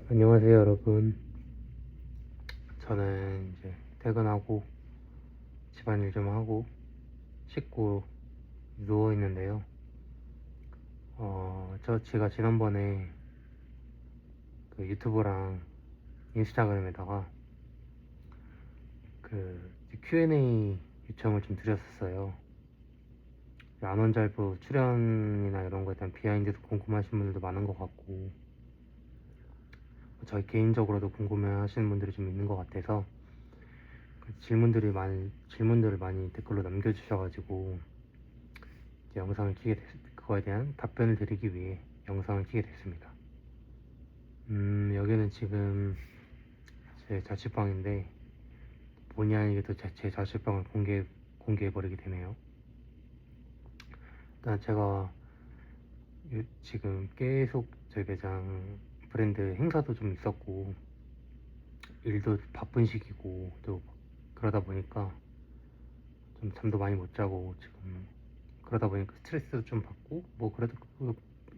안녕하세요, 여러분. 저는 이제 퇴근하고 집안일 좀 하고 씻고 누워 있는데요. 제가 지난번에 그 유튜브랑 인스타그램에다가 그 Q&A 요청을 좀 드렸었어요. 안원잘부 출연이나 이런 거에 대한 비하인드도 궁금하신 분들도 많은 것 같고, 저희 개인적으로도 궁금해 하시는 분들이 좀 있는 것 같아서 질문들을 많이 댓글로 남겨주셔가지고 이제 그거에 대한 답변을 드리기 위해 영상을 키게 됐습니다. 여기는 지금 제 자취방인데 본의 아니게도 제 자취방을 공개해버리게 되네요. 일단 제가 지금 계속 저희 매장 브랜드 행사도 좀 있었고 일도 바쁜 시기고 또 그러다 보니까 좀 잠도 많이 못 자고 지금 그러다 보니까 스트레스도 좀 받고 뭐 그래도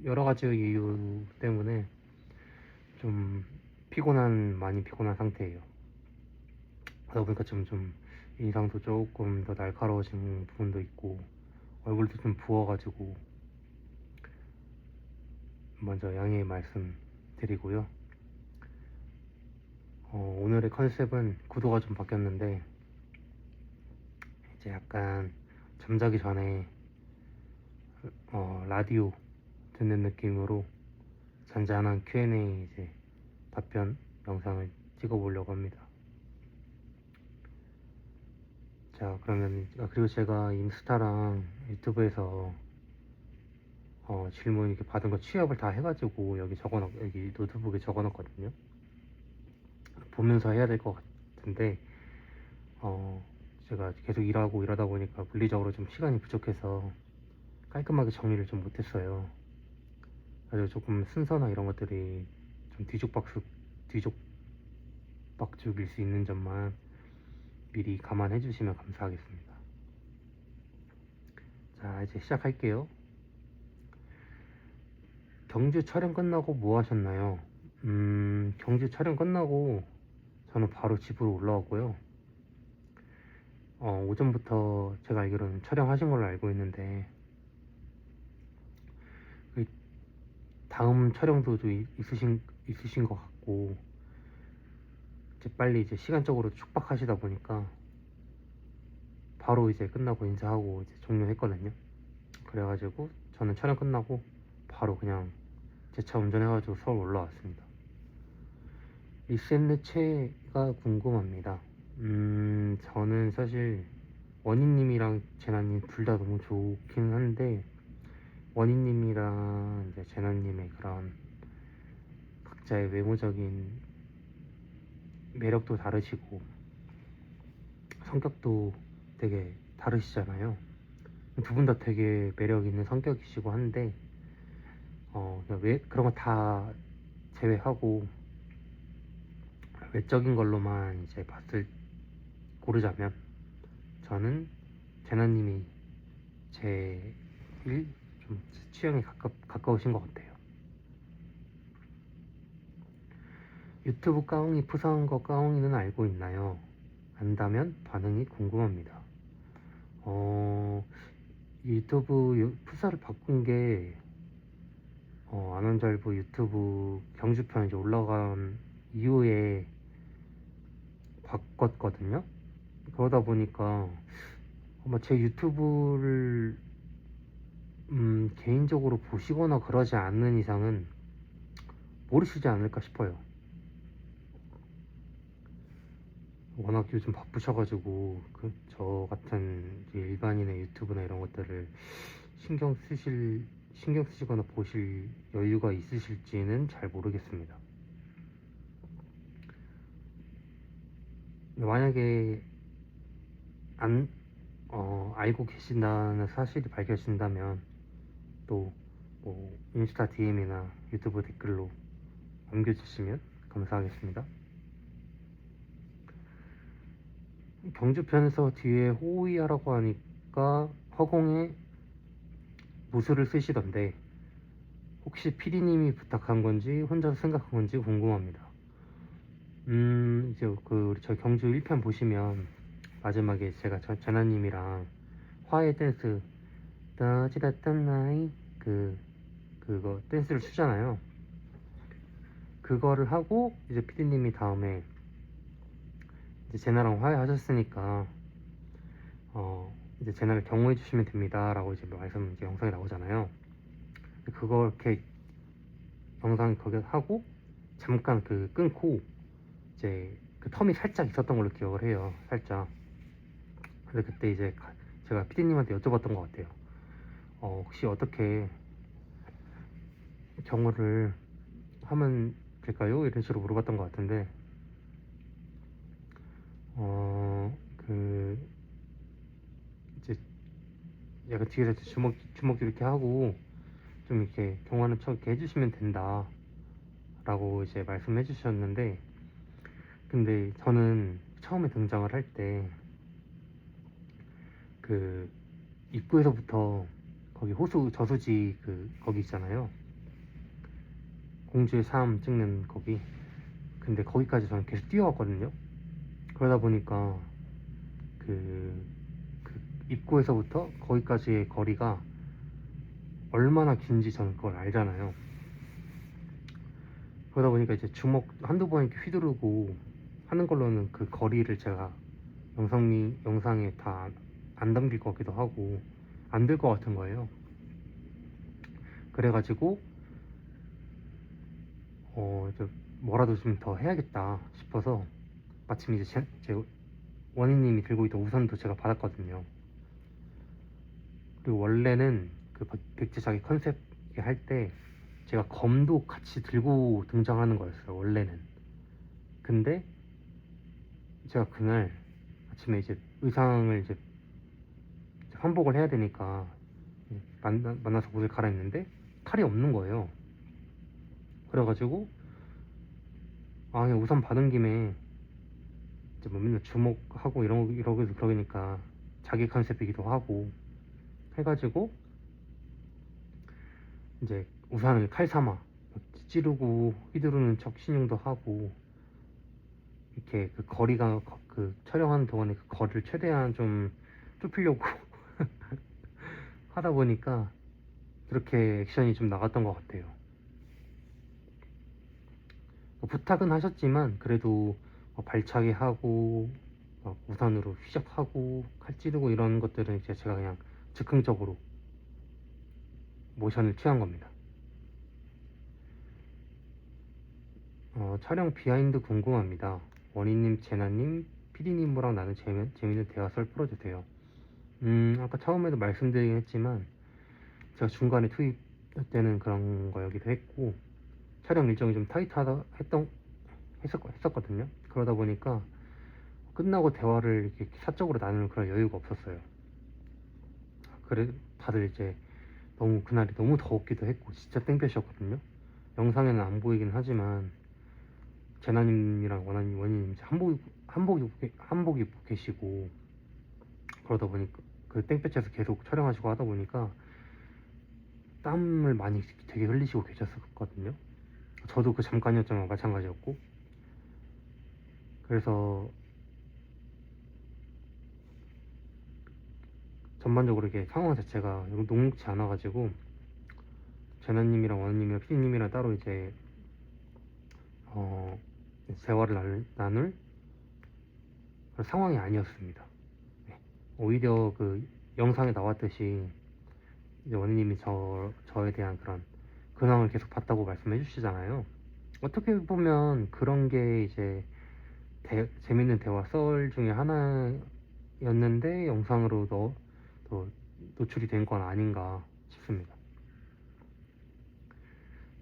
여러 가지 이유 때문에 좀 많이 피곤한 상태예요. 그러다 보니까 좀 인상도 조금 더 날카로워진 부분도 있고 얼굴도 좀 부어가지고 먼저 양해 말씀 드리고요. 오늘의 컨셉은 구도가 좀 바뀌었는데 이제 약간 잠자기 전에 라디오 듣는 느낌으로 잔잔한 Q&A 이제 답변 영상을 찍어보려고 합니다. 자, 그러면 그리고 제가 인스타랑 유튜브에서 질문 이렇게 받은 거 취합을 다 해가지고 여기 노트북에 적어놨거든요. 보면서 해야 될 것 같은데 제가 계속 일하고 이러다 보니까 물리적으로 좀 시간이 부족해서 깔끔하게 정리를 좀 못했어요. 그래서 조금 순서나 이런 것들이 좀 뒤죽박죽일 수 있는 점만 미리 감안해 주시면 감사하겠습니다. 자, 이제 시작할게요. 경주 촬영 끝나고 뭐 하셨나요? 경주 촬영 끝나고 저는 바로 집으로 올라왔고요. 오전부터 제가 알기로는 촬영하신 걸로 알고 있는데 그 다음 촬영도 좀 있으신 것 같고 이제 빨리 이제 시간적으로 촉박하시다 보니까 바로 이제 끝나고 인사하고 이제 종료했거든요. 그래가지고 저는 촬영 끝나고 바로 그냥 제 차 운전해가지고 서울 올라왔습니다. 리센느체가 궁금합니다. 저는 사실 원희님이랑 제나님 둘 다 너무 좋긴 한데 원희님이랑 이제 제나님의 그런 각자의 외모적인 매력도 다르시고 성격도 되게 다르시잖아요. 두 분 다 되게 매력 있는 성격이시고 한데 왜 그런 거 다 제외하고 외적인 걸로만 이제 고르자면 저는 제나님이 제일 좀 취향에 가까우신 것 같아요. 유튜브 까옹이 푸사한 거 까옹이는 알고 있나요? 안다면 반응이 궁금합니다. 유튜브 푸사를 바꾼 게 안원잘부 유튜브 경주편 이제 올라간 이후에 바꿨거든요. 그러다 보니까 아마 제 유튜브를 개인적으로 보시거나 그러지 않는 이상은 모르시지 않을까 싶어요. 워낙 요즘 바쁘셔가지고 저 같은 일반인의 유튜브나 이런 것들을 신경 쓰시거나 보실 여유가 있으실지는 잘 모르겠습니다. 만약에 알고 계신다는 사실이 밝혀진다면 또 뭐 인스타 DM이나 유튜브 댓글로 남겨주시면 감사하겠습니다. 경주편에서 뒤에 호의하라고 하니까 허공에 무술을 쓰시던데 혹시 PD님이 부탁한 건지 혼자서 생각한 건지 궁금합니다. 이제 우리 저 경주 1편 보시면 마지막에 제가 재나님이랑 화해 댄스 따지다딴 나이 그거 댄스를 추잖아요. 그거를 하고 이제 PD님이 다음에 이제 제나랑 화해하셨으니까 이제 제나를 경호해 주시면 됩니다 라고 이제 말씀 이제 영상이 나오잖아요. 그걸 이렇게 영상 거기 하고 잠깐 끊고 이제 그 텀이 살짝 있었던 걸로 기억을 해요. 살짝. 근데 그때 이제 제가 PD님한테 여쭤봤던 것 같아요. 혹시 어떻게 경호를 하면 될까요? 이런 식으로 물어봤던 것 같은데 이제 약간 뒤에서 주먹 이렇게 하고 좀 이렇게 경호하는 척 이렇게 해주시면 된다 라고 이제 말씀해 주셨는데, 근데 저는 처음에 등장을 할 때 그 입구에서부터 거기 호수 저수지 거기 있잖아요. 공주의 삶 찍는 거기. 근데 거기까지 저는 계속 뛰어왔거든요. 그러다 보니까 그 입구에서부터 거기까지의 거리가 얼마나 긴지 저는 그걸 알잖아요. 그러다 보니까 이제 주먹 한두 번 이렇게 휘두르고 하는 걸로는 그 거리를 제가 영상에 다 안 담길 것 같기도 하고 안 될 것 같은 거예요. 그래가지고 이제 뭐라도 좀 더 해야겠다 싶어서 마침 이제 제 원희님이 들고 있던 우산도 제가 받았거든요. 그리고 원래는 그 백제자기 컨셉 할 때 제가 검도 같이 들고 등장하는 거였어요, 원래는. 근데 제가 그날 아침에 이제 의상을 이제 환복을 해야 되니까 만나서 옷을 갈아입는데 칼이 없는 거예요. 그래가지고 그냥 우산 받은 김에 이제 뭐 맨날 주목하고 이러고 그러니까 자기 컨셉이기도 하고 해가지고 이제 우산을 칼 삼아 찌르고 휘두르는 척 신용도 하고 이렇게 그 거리가 그 촬영하는 동안에 그 거리를 최대한 좀 좁히려고 하다 보니까 그렇게 액션이 좀 나갔던 것 같아요. 부탁은 하셨지만 그래도 발차기 하고 우산으로 휘적하고 칼 찌르고 이런 것들은 이제 제가 그냥 즉흥적으로 모션을 취한 겁니다. 촬영 비하인드 궁금합니다. 원희님, 제나님, PD님이랑 나는 재밌는 대화 썰 풀어주세요. 아까 처음에도 말씀드리긴 했지만 제가 중간에 투입할 때는 그런 거여기도 했고 촬영 일정이 좀 했었거든요. 그러다 보니까 끝나고 대화를 이렇게 사적으로 나누는 그런 여유가 없었어요. 그래 다들 이제 그날이 너무 더웠기도 했고 진짜 땡볕이었거든요. 영상에는 안 보이긴 하지만 제나님이랑 원희님 이제 한복 입고 계시고 그러다 보니까 그 땡볕에서 계속 촬영하시고 하다 보니까 땀을 많이 되게 흘리시고 계셨었거든요. 저도 그 잠깐이었지만 마찬가지였고, 그래서 전반적으로 이게 상황 자체가 녹록지 않아가지고 제나님이랑 원희님이랑 피디님이랑 따로 이제 대화를 나눌 그런 상황이 아니었습니다. 네. 오히려 그 영상에 나왔듯이 이제 원희님이 저에 대한 그런 근황을 계속 봤다고 말씀해 주시잖아요. 어떻게 보면 그런 게 이제 재밌는 대화 썰 중에 하나였는데 영상으로 또 노출이 된 건 아닌가 싶습니다.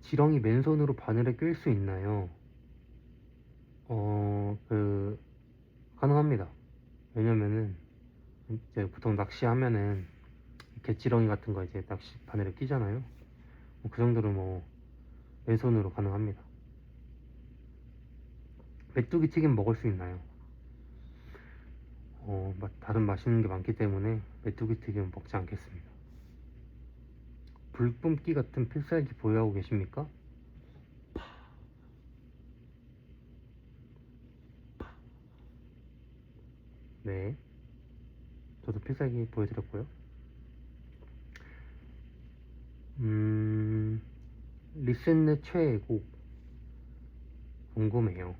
지렁이 맨손으로 바늘에 낄 수 있나요? 가능합니다. 왜냐면은 이제 보통 낚시하면은 개지렁이 같은 거 이제 낚시 바늘에 끼잖아요. 그 정도로 뭐 맨손으로 가능합니다. 메뚜기 튀김 먹을 수 있나요? 다른 맛있는 게 많기 때문에 메뚜기 튀김 먹지 않겠습니다. 불뿜기 같은 필살기 보유하고 계십니까? 네, 저도 필살기 보여드렸고요. 리셋넷 최애곡 궁금해요.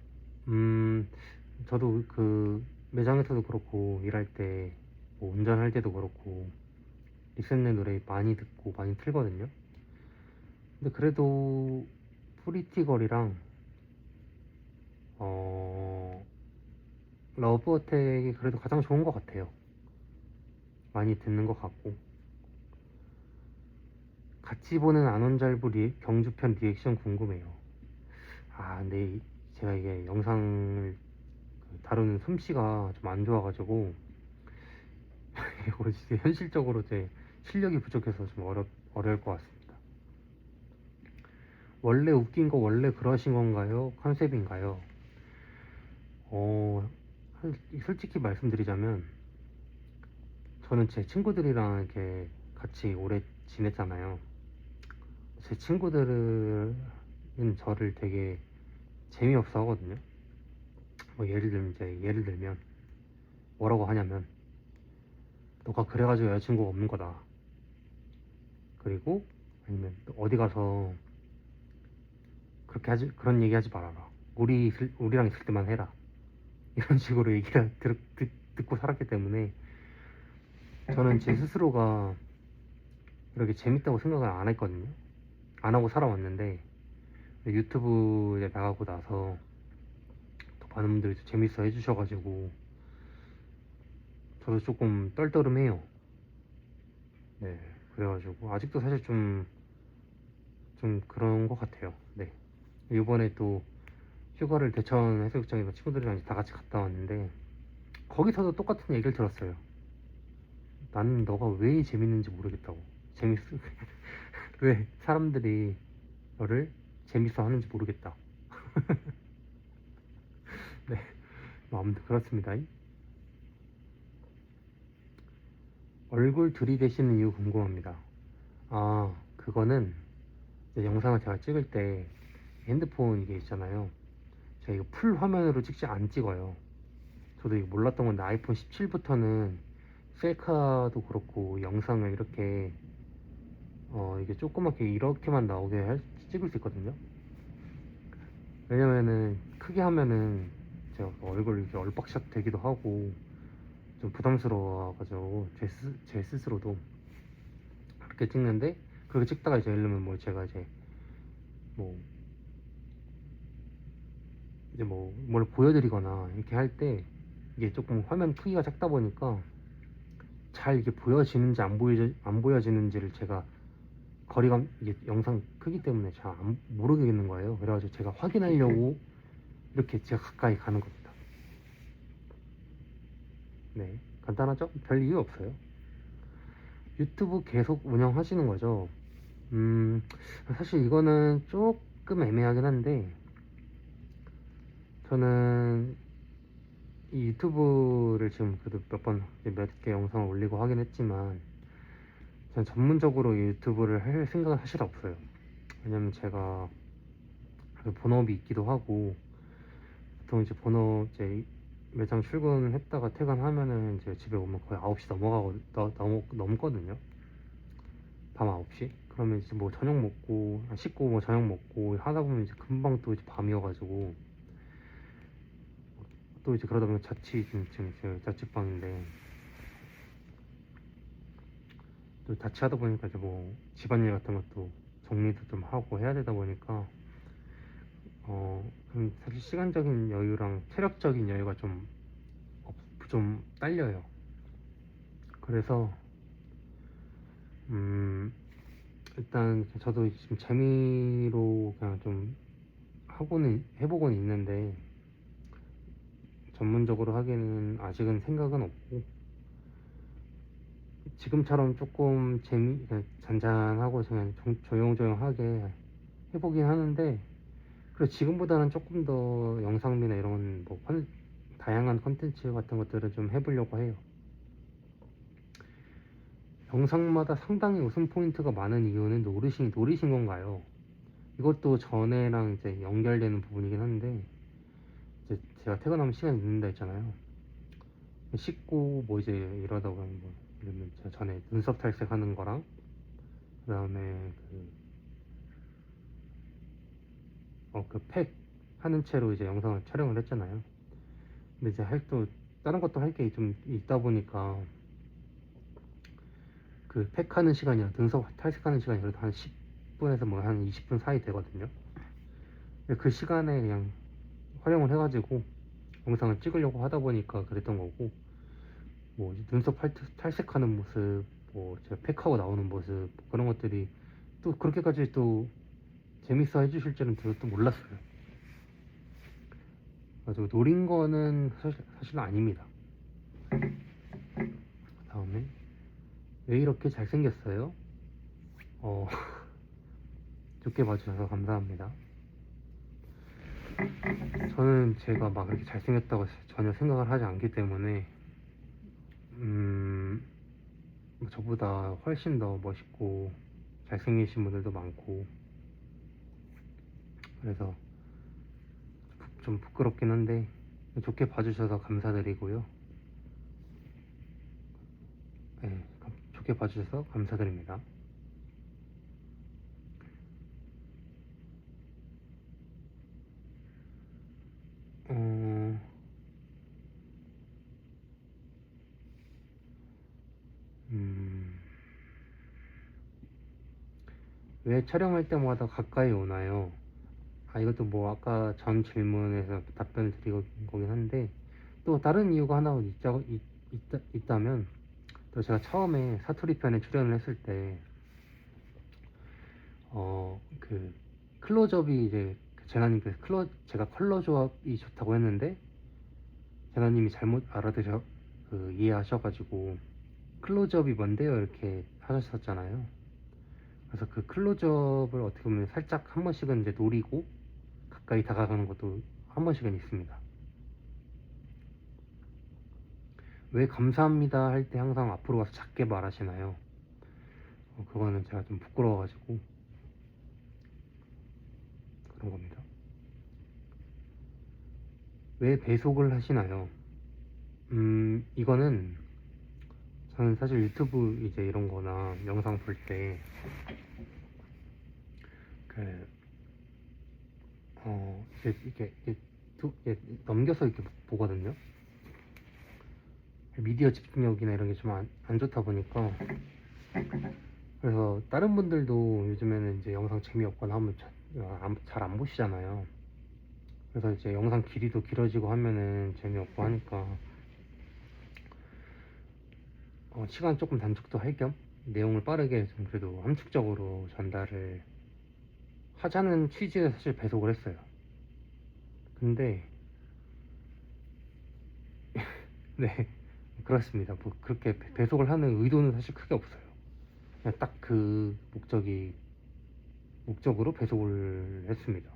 저도 그 매장에서도 그렇고 일할 때, 뭐 운전할 때도 그렇고 리셋넷 노래 많이 듣고 많이 틀거든요. 근데 그래도 프리티걸이랑 러브 어택이 그래도 가장 좋은 것 같아요. 많이 듣는 것 같고. 같이 보는 안원잘부 경주편 리액션 궁금해요. 근데 제가 이게 영상을 다루는 솜씨가 좀 안 좋아가지고 이거 진짜 현실적으로 제 실력이 부족해서 좀 어려울 것 같습니다. 원래 웃긴 거 원래 그러신 건가요? 컨셉인가요? 어, 솔직히 말씀드리자면 저는 제 친구들이랑 이렇게 같이 오래 지냈잖아요. 제 친구들은 저를 되게 재미없어 하거든요. 뭐 예를 들면 뭐라고 하냐면 너가 그래가지고 여자친구가 없는 거다. 그리고 아니면 또 어디 가서 그런 얘기 하지 말아라. 우리랑 있을 때만 해라. 이런 식으로 얘기를 듣고 살았기 때문에 저는 제 스스로가 이렇게 재밌다고 생각을 안 했거든요. 안 하고 살아왔는데 유튜브에 나가고 나서 또 많은 분들이 재밌어 해주셔가지고 저도 조금 떨떠름해요. 네, 그래가지고 아직도 사실 좀 그런 것 같아요. 네, 이번에 또 휴가를 대천 해수욕장에서 친구들이랑 다 같이 갔다 왔는데 거기서도 똑같은 얘기를 들었어요. 나는 너가 왜 재밌는지 모르겠다고. 왜 사람들이 너를 재밌어 하는지 모르겠다. 네, 뭐 아무튼 그렇습니다. 얼굴 들이대시는 이유 궁금합니다. 그거는 이제 영상을 제가 찍을 때 핸드폰 이게 있잖아요. 제가 이거 풀 화면으로 안 찍어요. 저도 이거 몰랐던 건데 아이폰 17부터는 셀카도 그렇고 영상을 이렇게 이게 조그맣게 이렇게만 나오게 찍을 수 있거든요. 왜냐면은 크게 하면은 제가 얼굴 이렇게 얼박샷 되기도 하고 좀 부담스러워가지고 제 스스로도 그렇게 찍는데, 그렇게 찍다가 이제 예를 들면 뭐 제가 뭐 이제 뭐 뭘 보여드리거나 이렇게 할 때 이게 조금 화면 크기가 작다 보니까 잘 이게 보여지는지 안 보여지는지를 제가 거리감, 이게 영상 크기 때문에 잘 모르겠는 거예요. 그래가지고 제가 확인하려고 이렇게 제가 가까이 가는 겁니다. 네, 간단하죠? 별 이유 없어요. 유튜브 계속 운영하시는 거죠? 사실 이거는 조금 애매하긴 한데 저는 이 유튜브를 지금 그래도 몇 개 영상을 올리고 하긴 했지만 저는 전문적으로 이 유튜브를 할 생각은 사실 없어요. 왜냐면 제가 그 본업이 있기도 하고 보통 이제 매장 출근했다가 퇴근하면은 이제 집에 오면 거의 9시 넘거든요. 밤 9시? 그러면 이제 뭐 저녁 먹고 씻고 뭐 저녁 먹고 하다 보면 이제 금방 또 이제 밤이어가지고 또 이제 그러다 보면 지금 제 자취방인데 또 자취하다 보니까 이제 뭐 집안일 같은 것도 정리도 좀 하고 해야 되다 보니까 그럼 사실 시간적인 여유랑 체력적인 여유가 좀 딸려요. 그래서 일단 저도 지금 재미로 그냥 좀 해보고는 있는데 전문적으로 하기에는 아직은 생각은 없고 지금처럼 조금 그냥 잔잔하고 그냥 조용조용하게 해보긴 하는데 그리고 지금보다는 조금 더 영상미나 이런 뭐 다양한 컨텐츠 같은 것들을 좀 해보려고 해요. 영상마다 상당히 웃음 포인트가 많은 이유는 노리신 건가요? 이것도 전에랑 이제 연결되는 부분이긴 한데, 이제 제가 퇴근하면 시간이 늦는다 했잖아요. 씻고 뭐 이제 이러다가 뭐 이러면 제가 전에 눈썹 탈색하는 거랑 그다음에 그 팩 하는 채로 이제 영상을 촬영을 했잖아요. 근데 이제 또 다른 것도 할 게 좀 있다 보니까 그 팩하는 시간이랑 눈썹 탈색하는 시간이 그래도 한 10분에서 뭐 한 20분 사이 되거든요. 근데 그 시간에 그냥 활용을 해가지고 영상을 찍으려고 하다 보니까 그랬던 거고, 뭐 눈썹 탈색하는 모습, 뭐 제가 팩하고 나오는 모습, 뭐 그런 것들이 또 그렇게까지 또 재밌어 해주실 줄은 저도 또 몰랐어요. 그래서 노린 거는 사실은 아닙니다. 다음에 왜 이렇게 잘생겼어요? 어, 좋게 봐주셔서 감사합니다. 저는 제가 막 그렇게 잘생겼다고 전혀 생각을 하지 않기 때문에 저보다 훨씬 더 멋있고 잘생기신 분들도 많고, 그래서 좀 부끄럽긴 한데 좋게 봐주셔서 감사드리고요. 네, 좋게 봐주셔서 감사드립니다. 어, 왜 촬영할 때마다 가까이 오나요? 이것도 뭐 아까 전 질문에서 답변을 드린 거긴 한데, 또 다른 이유가 하나 있다면, 또 제가 처음에 사투리 편에 출연을 했을 때 그 클로즈업이 이제 재나님께서 제가 컬러 조합이 좋다고 했는데 재나님이 잘못 이해하셔가지고 클로즈업이 뭔데요? 이렇게 하셨었잖아요. 그래서 그 클로즈업을 어떻게 보면 살짝 한 번씩은 이제 노리고 가까이 다가가는 것도 한 번씩은 있습니다. 왜 감사합니다 할 때 항상 앞으로 가서 작게 말하시나요? 그거는 제가 좀 부끄러워가지고 그런 겁니다. 왜 배속을 하시나요? 이거는 저는 사실 유튜브 이제 이런 거나 영상 볼 때 그, 이렇게 넘겨서 이렇게 보거든요. 미디어 집중력이나 이런 게 좀 안 좋다 보니까, 그래서 다른 분들도 요즘에는 이제 영상 재미없거나 하면 잘 안 보시잖아요. 그래서 이제 영상 길이도 길어지고 하면은 재미없고 하니까 시간 조금 단축도 할 겸 내용을 빠르게 좀 그래도 함축적으로 전달을 하자는 취지에서 사실 배속을 했어요. 근데 네, 그렇습니다. 뭐 그렇게 배속을 하는 의도는 사실 크게 없어요. 그냥 딱 그 목적으로 배속을 했습니다.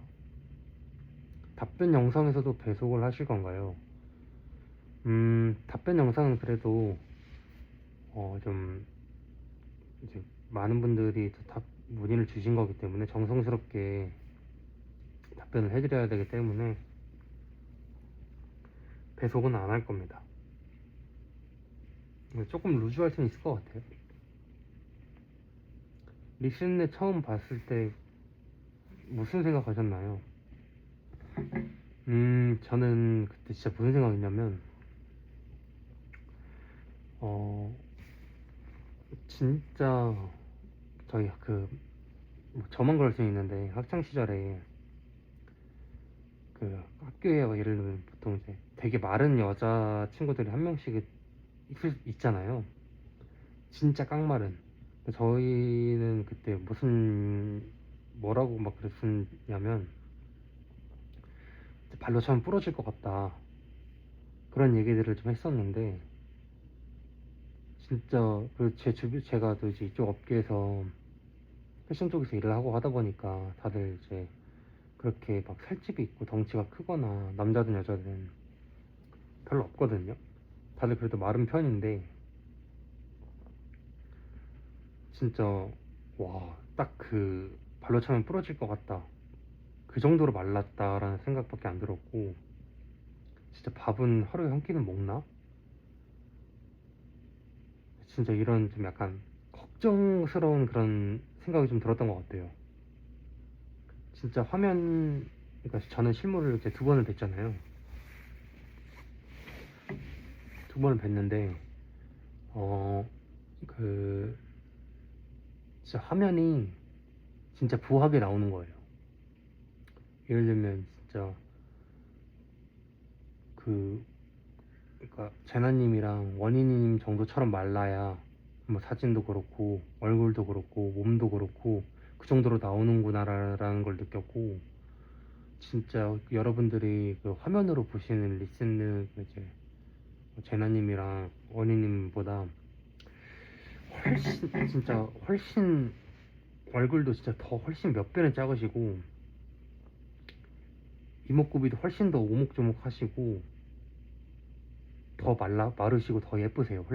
답변 영상에서도 배속을 하실 건가요? 답변 영상은 그래도 좀 이제 많은 분들이 문의를 주신 거기 때문에 정성스럽게 답변을 해드려야 되기 때문에 배속은 안 할 겁니다. 조금 루즈할 수는 있을 것 같아요. 리신네 처음 봤을 때 무슨 생각하셨나요? 저는 그때 진짜 무슨 생각했냐면, 진짜 저희 뭐 저만 그럴 수 있는데 학창 시절에 그 학교에 예를 들면 보통 이제 되게 마른 여자 친구들이 한 명씩 있잖아요. 진짜 깡마른. 저희는 그때 뭐라고 막 그랬었냐면 발로 차면 부러질 것 같다, 그런 얘기들을 좀 했었는데, 진짜 제가 또 이제 이쪽 업계에서 패션 쪽에서 일을 하고 하다 보니까 다들 이제 그렇게 막 살집이 있고 덩치가 크거나 남자든 여자든 별로 없거든요. 다들 그래도 마른 편인데, 진짜 와, 딱 그 발로 차면 부러질 것 같다. 그 정도로 말랐다라는 생각밖에 안 들었고, 진짜 밥은 하루에 한 끼는 먹나? 진짜 이런 좀 약간 걱정스러운 그런 생각이 좀 들었던 것 같아요. 진짜 화면, 그러니까 저는 실물을 이렇게 두 번을 뵀잖아요. 두 번을 뵀는데, 어, 그, 진짜 화면이 진짜 부하게 나오는 거예요. 예를 들면 진짜 그, 그러니까 재나님이랑 원희님 정도처럼 말라야 뭐 사진도 그렇고 얼굴도 그렇고 몸도 그렇고 그 정도로 나오는구나라는 걸 느꼈고, 진짜 여러분들이 그 화면으로 보시는 리슨느 이제 재나님이랑 원희님보다 훨씬 진짜 훨씬 얼굴도 진짜 더 훨씬 몇 배는 작으시고 이목구비도 훨씬 더 오목조목하시고 더 마르시고 더 예쁘세요.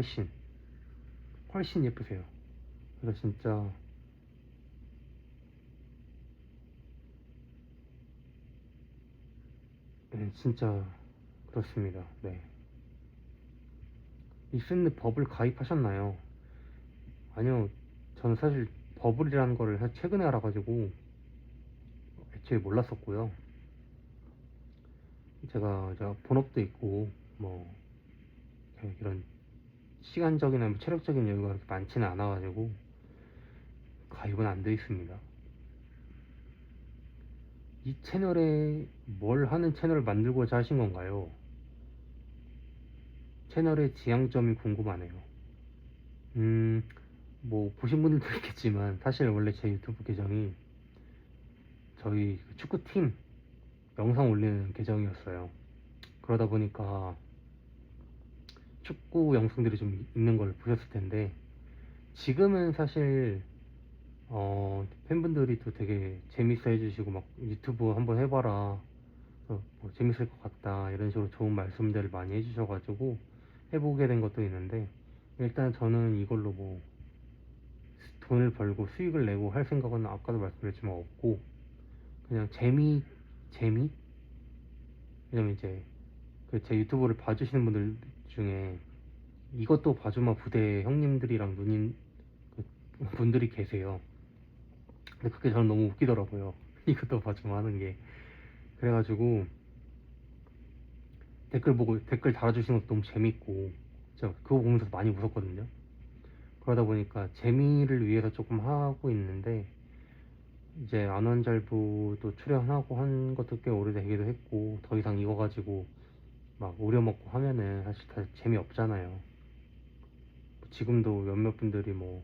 훨씬 예쁘세요. 그래서 진짜 네, 진짜 그렇습니다. 네. 리슨느 버블 가입하셨나요? 아니요. 저는 사실 버블이라는 거를 최근에 알아가지고 애초에 몰랐었고요. 제가 본업도 있고 뭐 이런 시간적이나 뭐 체력적인 여유가 그렇게 많지는 않아가지고 가입은 안 돼 있습니다. 이 채널에 뭘 하는 채널을 만들고자 하신 건가요? 채널의 지향점이 궁금하네요. 음, 뭐 보신 분들도 있겠지만 사실 원래 제 유튜브 계정이 저희 축구팀 영상 올리는 계정이었어요. 그러다 보니까 축구 영상들이 좀 있는 걸 보셨을 텐데, 지금은 사실 팬분들이 또 되게 재밌어 해주시고 막 유튜브 한번 해봐라, 뭐 재밌을 것 같다 이런 식으로 좋은 말씀들을 많이 해주셔가지고 해보게 된 것도 있는데, 일단 저는 이걸로 뭐 돈을 벌고 수익을 내고 할 생각은 아까도 말씀드렸지만 없고, 그냥 재미? 왜냐면 이제 그 제 유튜브를 봐주시는 분들 중에 이것도 봐주마 부대 형님들이랑 누님 그 분들이 계세요. 근데 그게 저는 너무 웃기더라고요. 이것도 봐주마 하는 게. 그래가지고 댓글 달아주시는 것도 너무 재밌고, 제가 그거 보면서 많이 웃었거든요. 그러다 보니까 재미를 위해서 조금 하고 있는데, 이제 안원잘부도 출연하고 한 것도 꽤 오래되기도 했고, 더 이상 이거 가지고 막 우려먹고 하면은 사실 다 재미없잖아요. 지금도 몇몇 분들이 뭐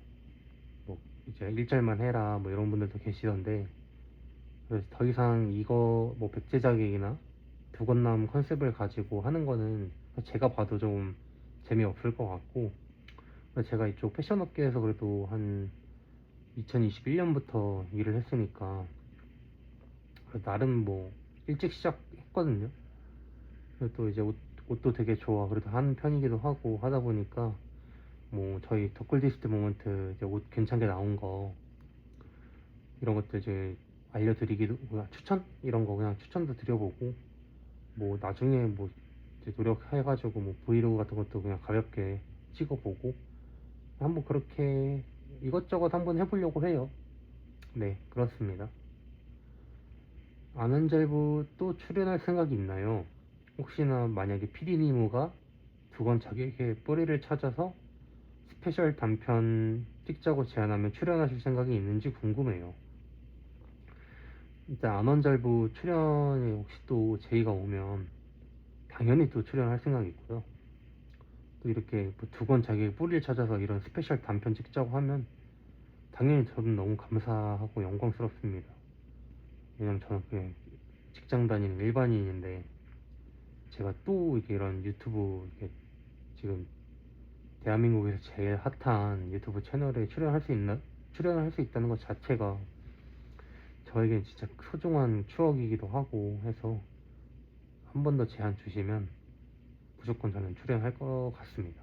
이제 일절만 해라 뭐 이런 분들도 계시던데, 그래서 더 이상 이거 뭐 백제자객이나 두건남 컨셉을 가지고 하는 거는 제가 봐도 좀 재미없을 것 같고, 제가 이쪽 패션 업계에서 그래도 한 2021년부터 일을 했으니까 나름 뭐 일찍 시작했거든요. 그리고 또 이제 옷도 되게 좋아 그래도 하는 편이기도 하고 하다 보니까, 뭐 저희 더클디스트 모먼트 이제 옷 괜찮게 나온 거 이런 것도 이제 알려드리기도, 추천 이런 거 그냥 추천도 드려보고, 뭐 나중에 뭐 이제 노력해가지고 뭐 브이로그 같은 것도 그냥 가볍게 찍어보고 한번 그렇게 이것저것 한번 해보려고 해요. 네, 그렇습니다. 아는젤부 또 출연할 생각이 있나요? 혹시나 만약에 피디니모가 두건 자기에게 뿌리를 찾아서 스페셜 단편 찍자고 제안하면 출연하실 생각이 있는지 궁금해요. 일단 안원잘부 출연에 혹시 또 제의가 오면 당연히 또 출연할 생각이 있고요. 또 이렇게 두 권 자기의 뿌리를 찾아서 이런 스페셜 단편 찍자고 하면 당연히 저는 너무 감사하고 영광스럽습니다. 왜냐면 저는 그냥 직장 다니는 일반인인데, 제가 또 이렇게 이런 유튜브 이렇게 지금 대한민국에서 제일 핫한 유튜브 채널에 출연을 할 수 있다는 것 자체가 저에겐 진짜 소중한 추억이기도 하고 해서, 한 번 더 제안 주시면 무조건 저는 출연할 것 같습니다.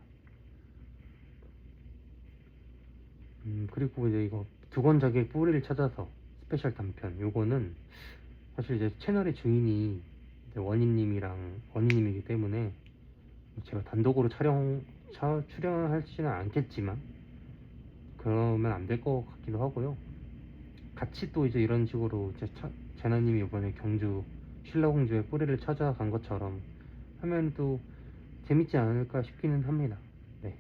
그리고 이제 이거 두건자기의 뿌리를 찾아서 스페셜 단편 요거는 사실 이제 채널의 주인이 이제 원희님이기 때문에 제가 단독으로 출연하지는 않겠지만 그러면 안 될 것 같기도 하고요. 같이 또 이제 이런 식으로 이제 제나님이 이번에 경주 신라공주의 뿌리를 찾아간 것처럼 하면 또 재밌지 않을까 싶기는 합니다. 네.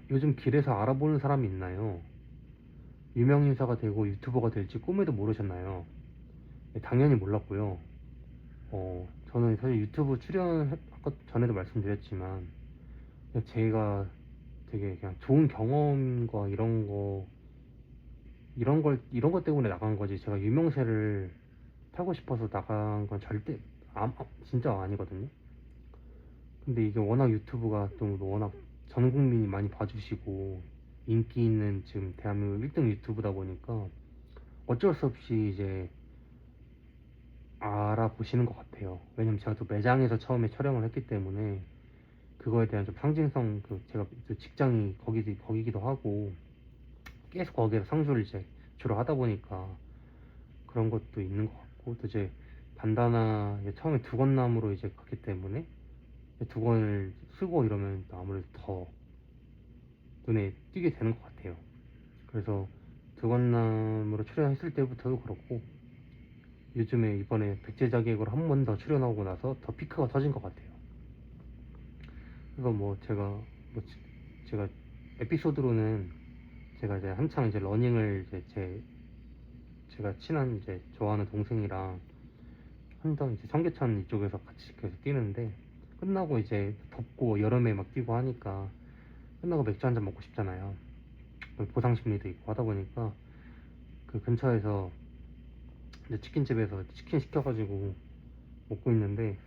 요즘 길에서 알아보는 사람이 있나요? 유명인사가 되고 유튜버가 될지 꿈에도 모르셨나요? 네, 당연히 몰랐고요. 저는 사실 유튜브 출연 전에도 말씀드렸지만 제가 되게 그냥 좋은 경험과 이런 것 때문에 나간 거지. 제가 유명세를 타고 싶어서 나간 건 절대 진짜 아니거든요. 근데 이게 워낙 유튜브가 또 워낙 전 국민이 많이 봐주시고 인기 있는 지금 대한민국 1등 유튜브다 보니까 어쩔 수 없이 이제 알아보시는 것 같아요. 왜냐면 제가 또 매장에서 처음에 촬영을 했기 때문에 그거에 대한 좀 상징성, 제가 또 직장이 거기기도 하고 계속 거기에서 상주를 이제 주로 하다 보니까 그런 것도 있는 것 같고, 또 이제 반다나 처음에 두건남으로 이제 갔기 때문에 두건을 쓰고 이러면 또 아무래도 더 눈에 띄게 되는 것 같아요. 그래서 두건남으로 출연했을 때부터도 그렇고 요즘에 이번에 백제자객으로 한 번 더 출연하고 나서 더 피크가 터진 것 같아요. 그래서 제가 에피소드로는 제가 이제 한창 이제 러닝을 제가 친한 이제 좋아하는 동생이랑 한창 이제 청계천 이쪽에서 같이 계속 뛰는데 끝나고 이제 덥고 여름에 막 뛰고 하니까 끝나고 맥주 한잔 먹고 싶잖아요. 보상 심리도 있고 하다 보니까 그 근처에서 이제 치킨집에서 치킨 시켜가지고 먹고 있는데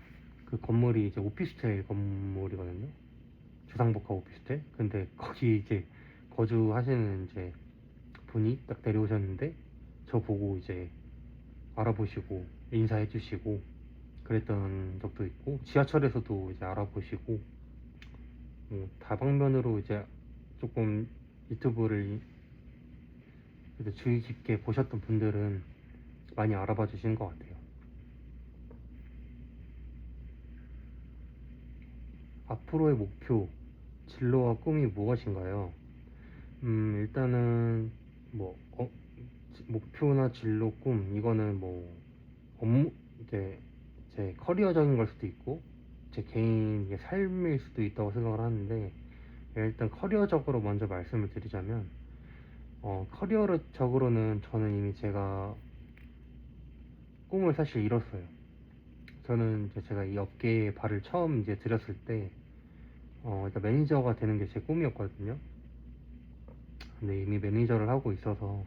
그 건물이 이제 오피스텔 건물이거든요. 주상복합 오피스텔. 근데 거기 이제 거주하시는 이제 분이 딱 내려오셨는데 저 보고 이제 알아보시고 인사해 주시고 그랬던 적도 있고, 지하철에서도 이제 알아보시고 다방면으로 이제 조금 유튜브를 이제 주의 깊게 보셨던 분들은 많이 알아봐 주시는 것 같아요. 앞으로의 목표, 진로와 꿈이 무엇인가요? 일단은 뭐 목표나 진로, 꿈 이거는 뭐 업무 이제 제 커리어적인 걸 수도 있고 제 개인의 삶일 수도 있다고 생각을 하는데, 일단 커리어적으로 먼저 말씀을 드리자면 커리어적으로는 저는 이미 제가 꿈을 사실 이뤘어요. 저는 이제 제가 이 업계에 발을 처음 이제 들였을 때 일단 매니저가 되는 게 제 꿈이었거든요. 근데 이미 매니저를 하고 있어서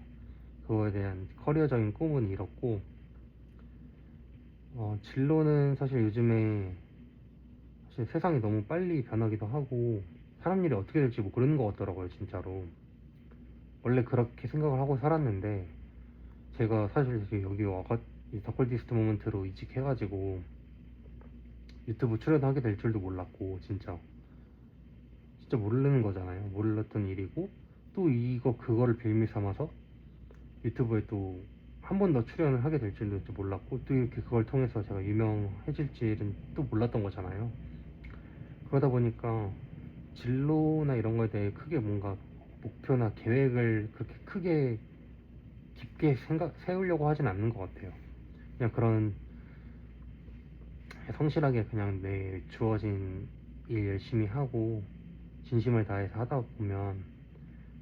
그거에 대한 커리어적인 꿈은 이뤘고, 진로는 사실 요즘에 사실 세상이 너무 빨리 변하기도 하고 사람 일이 어떻게 될지 뭐 그러는 것 같더라고요, 진짜로. 원래 그렇게 생각을 하고 살았는데 제가 사실 여기 와가 이 더콜디스트 모먼트로 이직해가지고 유튜브 출연하게 될 줄도 몰랐고, 진짜 모르는 거잖아요. 몰랐던 일이고, 또 그거를 빌미 삼아서 유튜브에 또 한 번 더 출연을 하게 될 줄도 몰랐고, 또 이렇게 그걸 통해서 제가 유명해질 줄은 또 몰랐던 거잖아요. 그러다 보니까 진로나 이런 거에 대해 크게 뭔가 목표나 계획을 그렇게 크게 깊게 세우려고 하진 않는 것 같아요. 그냥 그런 성실하게 그냥 내 주어진 일 열심히 하고 진심을 다해서 하다 보면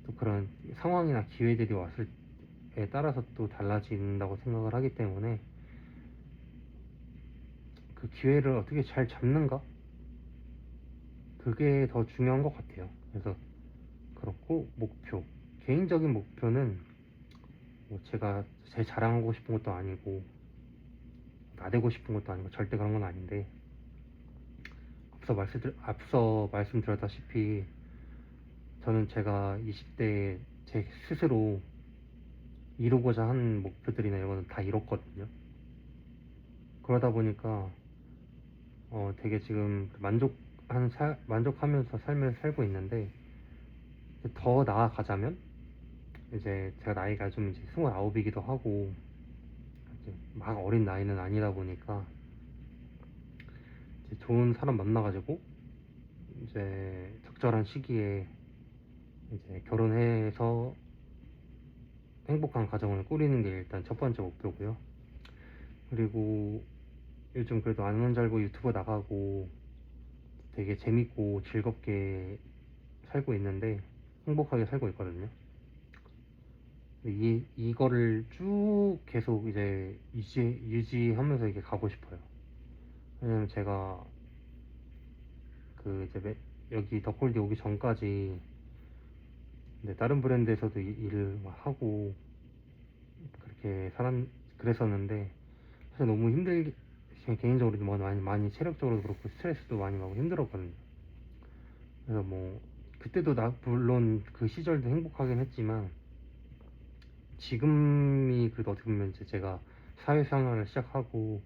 또 그런 상황이나 기회들이 왔을 때 따라서 또 달라진다고 생각을 하기 때문에 그 기회를 어떻게 잘 잡는가? 그게 더 중요한 것 같아요. 그래서 그렇고, 개인적인 목표는 뭐 제가 제 자랑하고 싶은 것도 아니고 나대고 싶은 것도 아니고 절대 그런 건 아닌데, 앞서 말씀드렸다시피 저는 제가 20대에 제 스스로 이루고자 하는 목표들이나 이런 거는 다 이뤘거든요. 그러다 보니까 되게 지금 만족하면서 삶을 살고 있는데, 더 나아가자면 이제 제가 나이가 좀 이제 29이기도 하고 이제 막 어린 나이는 아니다 보니까 이제 좋은 사람 만나가지고 이제 적절한 시기에 이제 결혼해서 행복한 가정을 꾸리는 게 일단 첫 번째 목표고요. 그리고 요즘 그래도 안원 잘고 유튜브 나가고 되게 재밌고 즐겁게 살고 있는데 행복하게 살고 있거든요. 이거를 쭉 계속 이제 유지하면서 이렇게 가고 싶어요. 왜냐면 제가 그 이제 여기 더콜디 오기 전까지 다른 브랜드에서도 일을 막 하고 그렇게 그랬었는데 사실 너무 힘들게 개인적으로도 많이 체력적으로도 그렇고 스트레스도 많이 받고 힘들었거든요. 그래서 뭐 그때도 물론 그 시절도 행복하긴 했지만 지금이 그래도 어떻게 보면 이제 제가 사회생활을 시작하고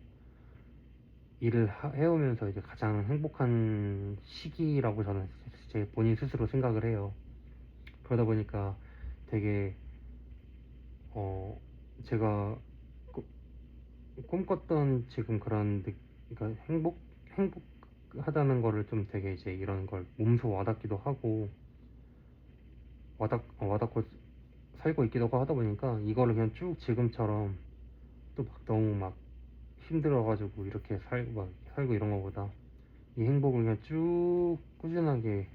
일을 해오면서 이제 가장 행복한 시기라고 저는 제 본인 스스로 생각을 해요. 그러다 보니까 되게 제가 꿈꿨던 지금 그러니까 행복하다는 거를 좀 되게 이제 이런 걸 몸소 와닿기도 하고 와닿고 살고 있기도 하다 보니까 이거를 그냥 쭉 지금처럼 또 막 너무 막 힘들어가지고 이렇게 살고 이런 거보다 이 행복을 그냥 쭉 꾸준하게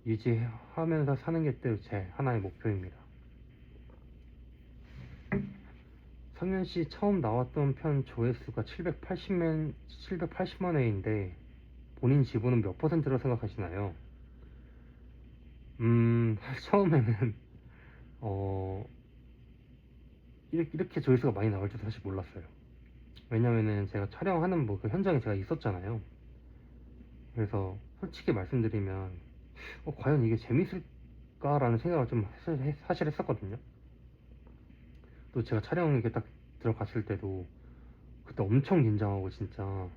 유지하면서 사는 게 또 제 하나의 목표입니다. 성현씨 처음 나왔던 편 조회수가 780만 회인데 본인 지분은 몇 %로 생각하시나요? 처음에는 어 이렇게 조회수가 많이 나올 줄 사실 몰랐어요. 왜냐면은 제가 촬영하는 뭐 그 현장에 제가 있었잖아요. 그래서 솔직히 말씀드리면 과연 이게 재밌을까라는 생각을 좀 사실 했었거든요. 또 제가 촬영 이렇게 딱 들어갔을 때도 그때 엄청 긴장하고 진짜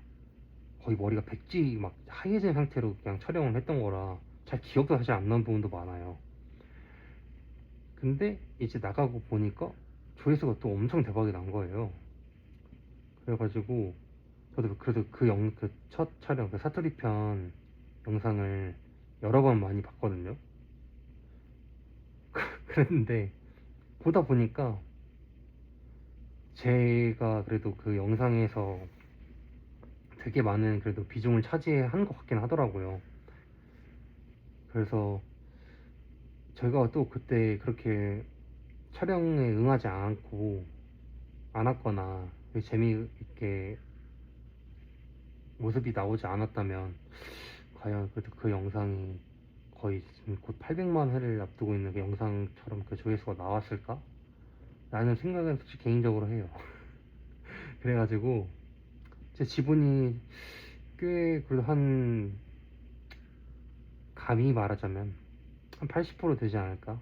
거의 머리가 백지 막 하얘진 상태로 그냥 촬영을 했던 거라 잘 기억도 사실 안 나는 부분도 많아요. 근데 이제 나가고 보니까 조회수가 또 엄청 대박이 난 거예요. 그래가지고 저도 그래도 그 첫 촬영 그 사투리 편 영상을 여러 번 많이 봤거든요. 그랬는데 보다 보니까 제가 그래도 그 영상에서 되게 많은 그래도 비중을 차지한 것 같긴 하더라고요. 그래서 제가 또 그때 그렇게 촬영에 응하지 않았거나 재미있게 모습이 나오지 않았다면 과연 그래도 그 영상이 거의 지금 곧 800만 회를 앞두고 있는 그 영상처럼 그 조회수가 나왔을까? 라는 생각은 솔직히 개인적으로 해요. 그래가지고 제 지분이 꽤 그래도 감히 말하자면 한 80% 되지 않을까?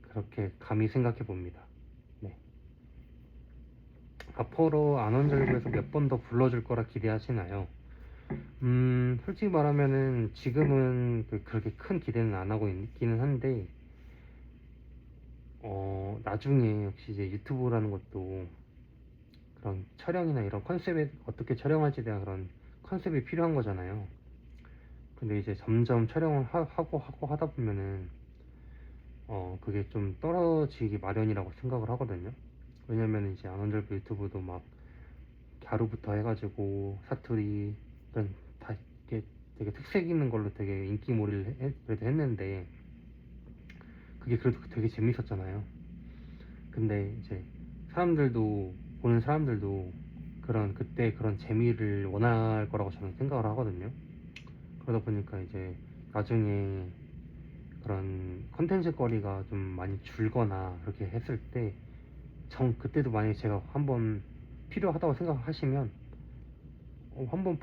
그렇게 감히 생각해 봅니다. 네. 앞으로 안원절구에서 몇 번 더 불러줄 거라 기대하시나요? 솔직히 말하면은 지금은 그렇게 큰 기대는 안 하고 있기는 한데, 나중에 역시 이제 유튜브라는 것도 그런 촬영이나 이런 컨셉에 어떻게 촬영할지에 대한 그런 컨셉이 필요한 거잖아요. 근데 이제 점점 촬영을 하고 하다 보면은 그게 좀 떨어지기 마련이라고 생각을 하거든요. 왜냐면 이제 안원절구 유튜브도 막 갸루부터 해가지고 사투리 이런 다 이렇게 되게 특색 있는 걸로 되게 인기몰이를 그래도 했는데 그게 그래도 되게 재밌었잖아요. 근데 이제 보는 사람들도 그때 그런 재미를 원할 거라고 저는 생각을 하거든요. 그러다 보니까 이제 나중에 그런 컨텐츠 거리가 좀 많이 줄거나 그렇게 했을 때 그때도 만약에 제가 한번 필요하다고 생각하시면 한 번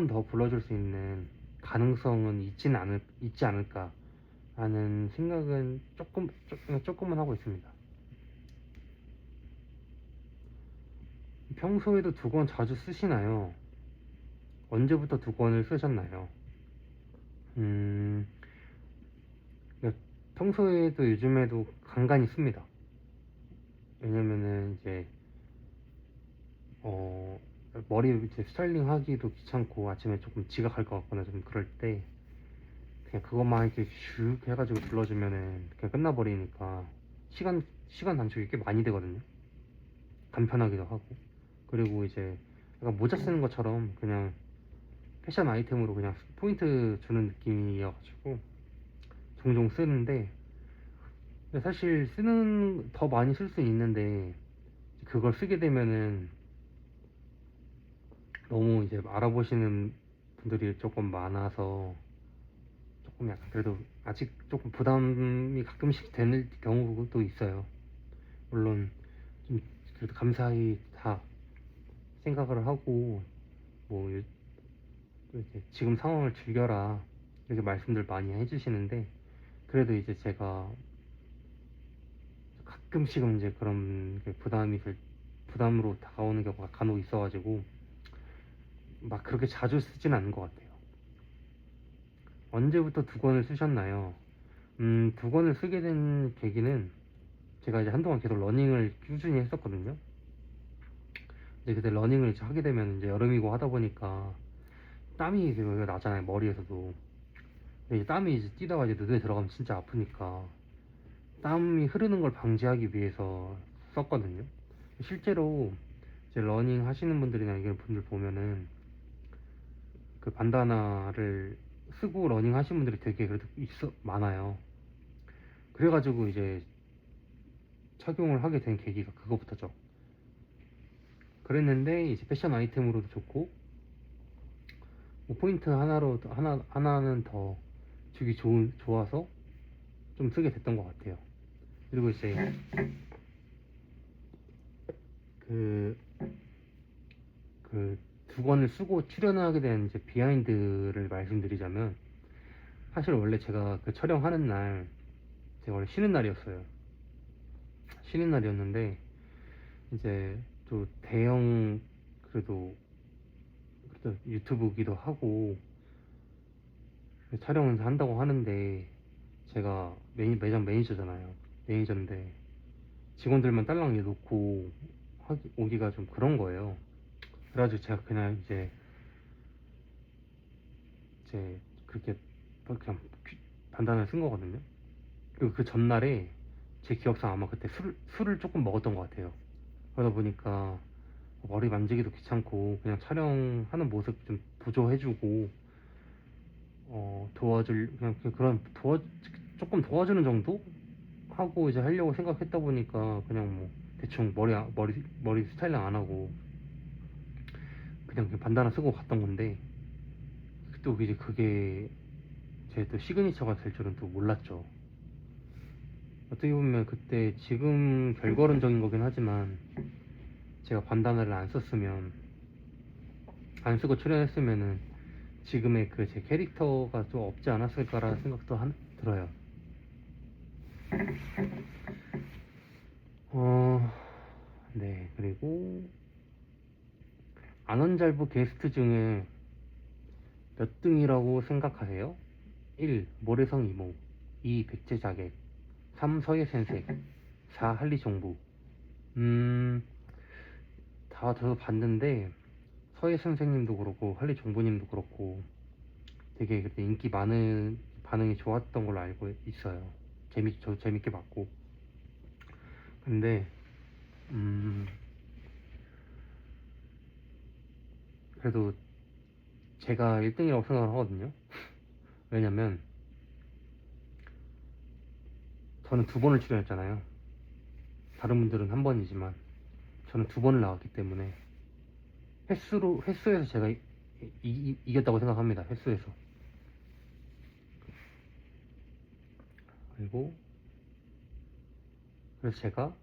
더 불러줄 수 있는 가능성은 있지 않을까 라는 생각은 조금은 하고 있습니다. 평소에도 두권 자주 쓰시나요? 언제부터 두권을 쓰셨나요? 평소에도 요즘에도 간간히 씁니다. 왜냐면은 이제 어 머리 이제 스타일링 하기도 귀찮고 아침에 조금 지각할 것 같거나 좀 그럴 때 그냥 그것만 이렇게 슉 해가지고 둘러주면은 그냥 끝나버리니까 시간 단축이 꽤 많이 되거든요. 간편하기도 하고. 그리고 이제 약간 모자 쓰는 것처럼 그냥 패션 아이템으로 그냥 포인트 주는 느낌이어가지고 종종 쓰는데, 근데 사실 쓰는 더 많이 쓸 수 있는데 그걸 쓰게 되면은 너무 이제 알아보시는 분들이 조금 많아서 조금 약간 그래도 아직 조금 부담이 가끔씩 되는 경우도 있어요. 물론 좀 그래도 감사히 다 생각을 하고 뭐 이렇게 지금 상황을 즐겨라 이렇게 말씀들 많이 해주시는데, 그래도 이제 제가 가끔씩은 이제 그런 게 부담으로 다가오는 경우가 간혹 있어가지고 막 그렇게 자주 쓰진 않는 것 같아요. 언제부터 두 권을 쓰셨나요? 두 권을 쓰게 된 계기는 제가 이제 한동안 계속 러닝을 꾸준히 했었거든요. 이제 그때 러닝을 이제 하게 되면 이제 여름이고 하다 보니까 땀이 되게 나잖아요, 머리에서도. 근데 이제 땀이 이제 뛰다가 이제 눈에 들어가면 진짜 아프니까 땀이 흐르는 걸 방지하기 위해서 썼거든요. 실제로 이제 러닝 하시는 분들이나 이런 분들 보면은 그 반다나를 쓰고 러닝 하시는 분들이 되게 그래도 많아요. 그래가지고 이제 착용을 하게 된 계기가 그거부터죠. 그랬는데 이제 패션 아이템으로도 좋고 뭐 포인트 하나는 더 주기 좋아서 좀 쓰게 됐던 것 같아요. 그리고 이제 그 그 두 권을 쓰고 출연하게 된 이제 비하인드를 말씀드리자면, 사실 원래 제가 그 촬영하는 날 제가 원래 쉬는 날이었어요. 쉬는 날이었는데 이제 또 대형 그래도 유튜브기도 하고 촬영을 한다고 하는데 제가 매장 매니저잖아요. 매니저인데 직원들만 딸랑 놓고 오기가 좀 그런 거예요. 그래가지고 제가 그냥 이제 그렇게 그냥 반단을 쓴 거거든요. 그리고 그 전날에 제 기억상 아마 그때 술을 조금 먹었던 것 같아요. 그러다 보니까 머리 만지기도 귀찮고 그냥 촬영하는 모습 좀 부조해주고 그냥 그런 조금 도와주는 정도 하고 이제 하려고 생각했다 보니까 그냥 뭐 대충 머리 스타일링 안 하고 그냥 반다나 쓰고 갔던 건데, 또 이제 그게 제 또 시그니처가 될 줄은 또 몰랐죠. 어떻게 보면 그때 지금 결과론적인 거긴 하지만 제가 반다나를 안 쓰고 출연했으면은 지금의 그 제 캐릭터가 좀 없지 않았을까라는 생각도 들어요. 네. 그리고 안원잘부 게스트 중에 몇 등이라고 생각하세요? 1. 모래성 이모, 2. 백제자객, 3. 서예센색, 4. 한리정부. 다 저도 봤는데 서예선생님도 그렇고 한리정부님도 그렇고 되게 그때 인기 많은 반응이 좋았던 걸로 알고 있어요. 저 재밌게 봤고. 근데 그래도 제가 1등이라고 생각을 하거든요. 왜냐면 저는 두 번을 출연했잖아요. 다른 분들은 한 번이지만 저는 두 번을 나왔기 때문에 횟수에서 제가 이겼다고 생각합니다. 횟수에서. 그리고 그래서 제가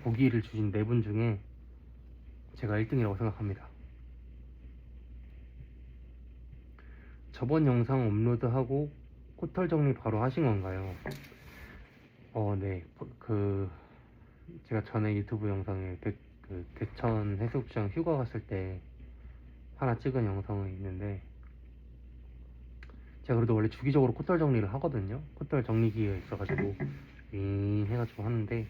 보기를 주신 네 분 중에 제가 1등이라고 생각합니다. 저번 영상 업로드하고 코털 정리 바로 하신 건가요? 네. 제가 전에 유튜브 영상에 대천 해수욕장 휴가 갔을 때 하나 찍은 영상이 있는데 제가 그래도 원래 주기적으로 콧털 정리를 하거든요. 콧털 정리기가 있어가지고 해가지고 하는데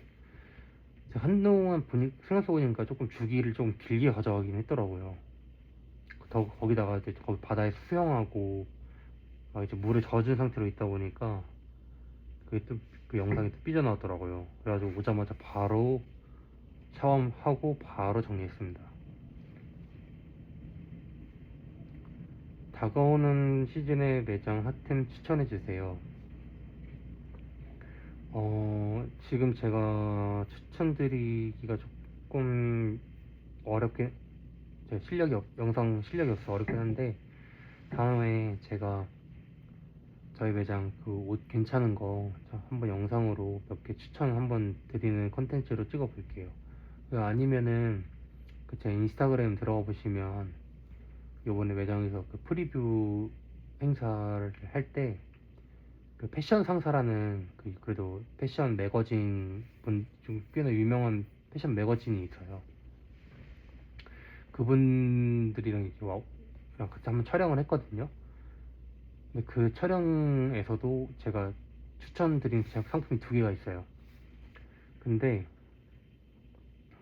제가 한동안 생각해보니까 조금 주기를 좀 길게 가져가긴 했더라고요. 거기다가 이제 거기 바다에서 수영하고 막 이제 물에 젖은 상태로 있다 보니까 그게 또 그 영상이 또 삐져나왔더라고요. 그래가지고 오자마자 바로 샤워하고 바로 정리했습니다. 다가오는 시즌에 매장 핫템 추천해주세요. 지금 제가 추천드리기가 조금 어렵게, 제 영상 실력이 없어서 어렵긴 한데, 다음에 제가 저희 매장 그 옷 괜찮은 거 한번 영상으로 몇 개 추천 한번 드리는 컨텐츠로 찍어 볼게요. 아니면은 그 제 인스타그램 들어가 보시면 요번에 매장에서 그 프리뷰 행사를 할 때 그 패션 상사라는 그 그래도 패션 매거진 분 중 꽤나 유명한 패션 매거진이 있어요. 그분들이랑 이렇게 그냥 같이 한번 촬영을 했거든요. 근데 그 촬영에서도 제가 추천드린 상품이 두 개가 있어요. 근데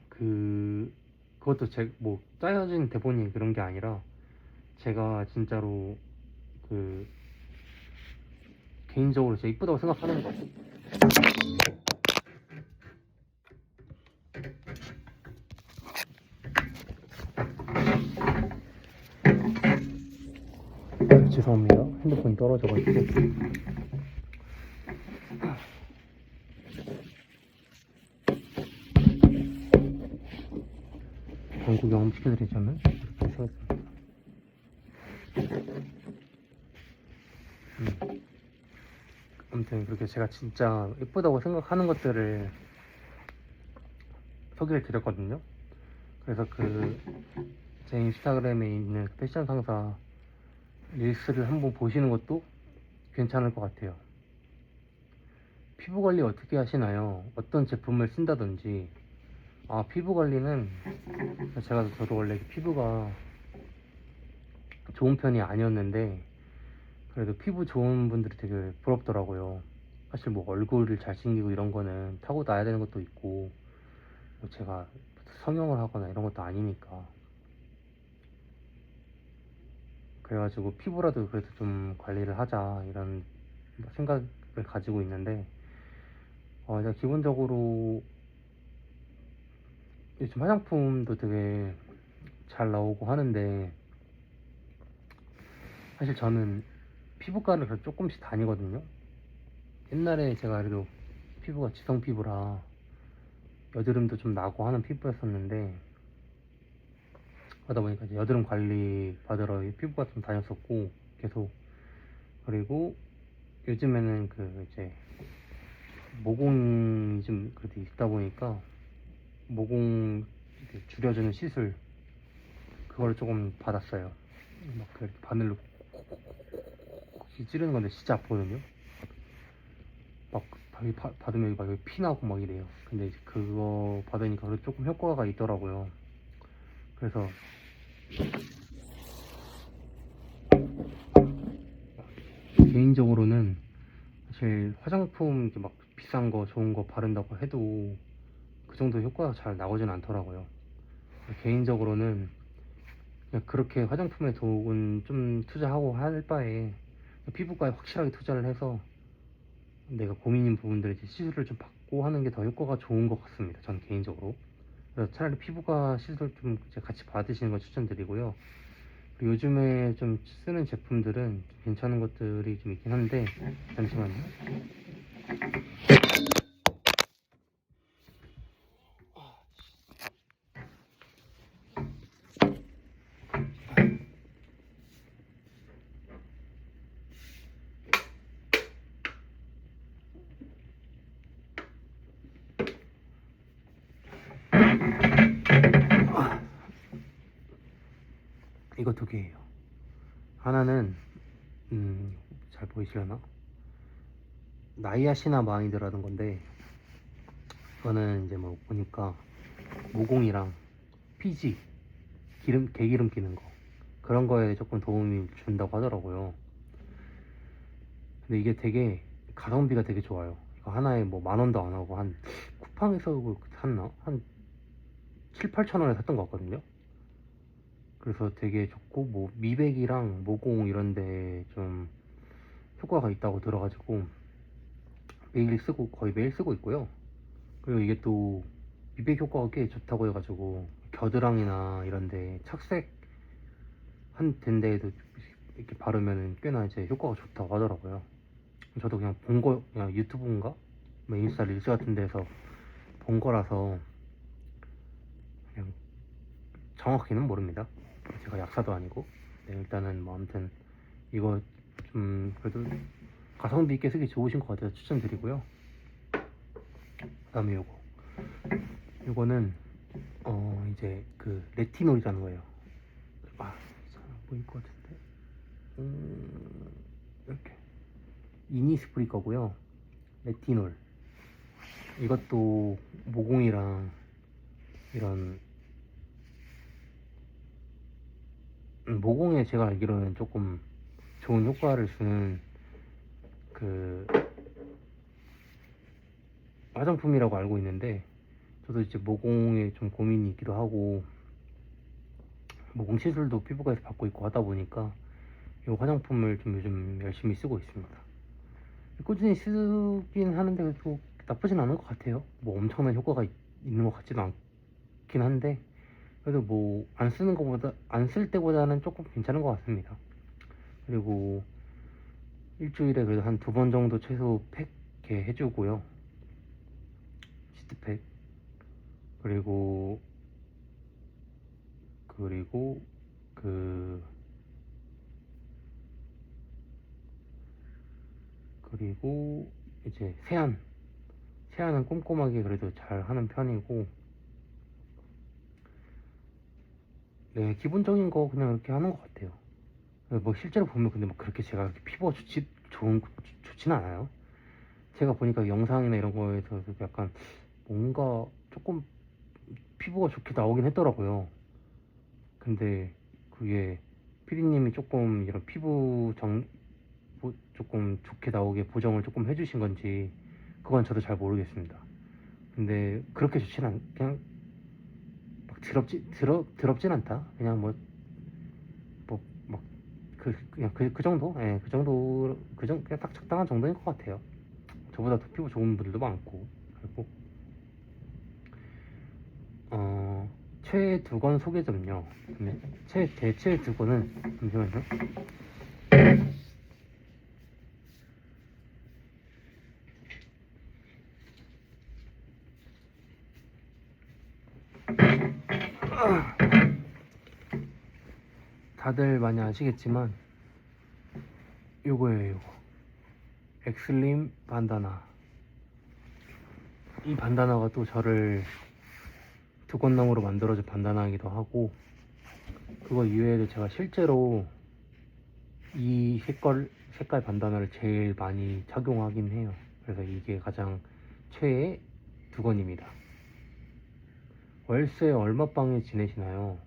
그것도 뭐 짜여진 대본이 그런 게 아니라 제가 진짜로 그 개인적으로 진짜 이쁘다고 생각하는 거. 죄송합니다. 핸드폰이 떨어져가지고. 광고 경험 시켜드리자면 이렇게 쓰겠습니다. 아무튼 그렇게 제가 진짜 예쁘다고 생각하는 것들을 소개를 드렸거든요. 그래서 제 인스타그램에 있는 패션 상사 릴스를 한번 보시는 것도 괜찮을 것 같아요. 피부 관리 어떻게 하시나요? 어떤 제품을 쓴다든지. 피부 관리는 저도 원래 피부가 좋은 편이 아니었는데 그래도 피부 좋은 분들이 되게 부럽더라고요. 사실 뭐 얼굴을 잘생기고 이런 거는 타고 나야 되는 것도 있고 뭐 제가 성형을 하거나 이런 것도 아니니까. 그래가지고 피부라도 그래도 좀 관리를 하자 이런 생각을 가지고 있는데 제가 기본적으로 요즘 화장품도 되게 잘 나오고 하는데 사실 저는 피부과를 그래도 조금씩 다니거든요. 옛날에 제가 그래도 피부가 지성 피부라 여드름도 좀 나고 하는 피부였었는데 그러다 보니까 이제 여드름 관리 받으러 피부과 좀 다녔었고 계속. 그리고 요즘에는 이제 모공이 좀 그래도 있다 보니까 모공 줄여주는 시술 그걸 조금 받았어요. 막 이렇게 바늘로 콕콕콕콕 찌르는 건데 진짜 아프거든요. 막 받으면 막 피 나고 막 이래요. 근데 이제 그거 받으니까 그래도 조금 효과가 있더라고요. 그래서 개인적으로는 사실 화장품 이렇게 막 비싼 거 좋은 거 바른다고 해도 그 정도 효과가 잘 나오진 않더라고요. 개인적으로는 그냥 그렇게 화장품에 돈 좀 투자하고 할 바에 피부과에 확실하게 투자를 해서 내가 고민인 부분들을 이제 시술을 좀 받고 하는 게 더 효과가 좋은 것 같습니다. 저는 개인적으로. 그래서 차라리 피부과 시술 좀 이제 같이 받으시는 걸 추천드리고요. 그리고 요즘에 좀 쓰는 제품들은 좀 괜찮은 것들이 좀 있긴 한데 잠시만요. 이거 두 개예요. 하나는 잘 보이시려나? 나이아시나마이드라는 건데 이거는 이제 뭐 보니까 모공이랑 피지, 개기름 끼는 거 그런 거에 조금 도움이 준다고 하더라고요. 근데 이게 되게 가성비가 되게 좋아요. 이거 하나에 뭐 10,000원도 안 하고 한 쿠팡에서 샀나? 한 7, 8,000원에 샀던 것 같거든요. 그래서 되게 좋고 뭐 미백이랑 모공 이런데 좀 효과가 있다고 들어가지고 매일 쓰고 거의 매일 쓰고 있고요. 그리고 이게 또 미백 효과가 꽤 좋다고 해가지고 겨드랑이나 이런데 착색 한 데에도 이렇게 바르면 꽤나 이제 효과가 좋다고 하더라고요. 저도 그냥 본 거, 그냥 유튜브인가? 뭐 인스타 릴스 같은 데서 본 거라서 그냥 정확히는 모릅니다. 제가 약사도 아니고. 네, 일단은 뭐 아무튼 이거 좀 그래도 가성비 있게 쓰기 좋으신 것 같아서 추천드리고요. 그 다음에 요거는 이제 그 레티놀이라는 거예요. 잘 안 보일 것 같은데. 이렇게 이니스프리 거고요. 레티놀. 이것도 모공이랑 이런 모공에 제가 알기로는 조금 좋은 효과를 주는 그 화장품이라고 알고 있는데, 저도 이제 모공에 좀 고민이 있기도 하고 모공 시술도 피부과에서 받고 있고 하다 보니까 이 화장품을 좀 요즘 열심히 쓰고 있습니다. 꾸준히 쓰긴 하는데 그래도 나쁘진 않은 것 같아요. 뭐 엄청난 효과가 있는 것 같지도 않긴 한데, 그래도 뭐 안 쓰는 것보다 안 쓸 때보다는 조금 괜찮은 것 같습니다. 그리고 일주일에 그래도 한 2번 정도 최소 팩 이렇게 해주고요. 시트팩. 그리고 그 그리고 이제 세안은 꼼꼼하게 그래도 잘 하는 편이고, 네, 기본적인 거 그냥 이렇게 하는 것 같아요. 뭐 실제로 보면 근데 뭐 그렇게 제가 그렇게 피부가 좋지는 않아요. 제가 보니까 영상이나 이런 거에서 약간 뭔가 조금 피부가 좋게 나오긴 했더라고요. 근데 그게 피디님이 조금 이런 조금 좋게 나오게 보정을 조금 해주신 건지 그건 저도 잘 모르겠습니다. 근데 그렇게 그냥 막 더럽진 않다. 그냥 그냥 그 정도? 예, 그 정도, 그냥 딱 적당한 정도인 것 같아요. 저보다 더 피부 좋은 분들도 많고. 그리고, 어, 최애 2권 소개 좀요. 제 최애 2권은, 잠시만요. 다들 많이 아시겠지만, 요거예요, 요거. 엑슬림 반다나. 이 반다나가 또 저를 2권남으로 만들어준 반다나이기도 하고, 그거 이외에도 제가 실제로 이 색깔 반다나를 제일 많이 착용하긴 해요. 그래서 이게 가장 최애 2권입니다. 월세 얼마방에 지내시나요?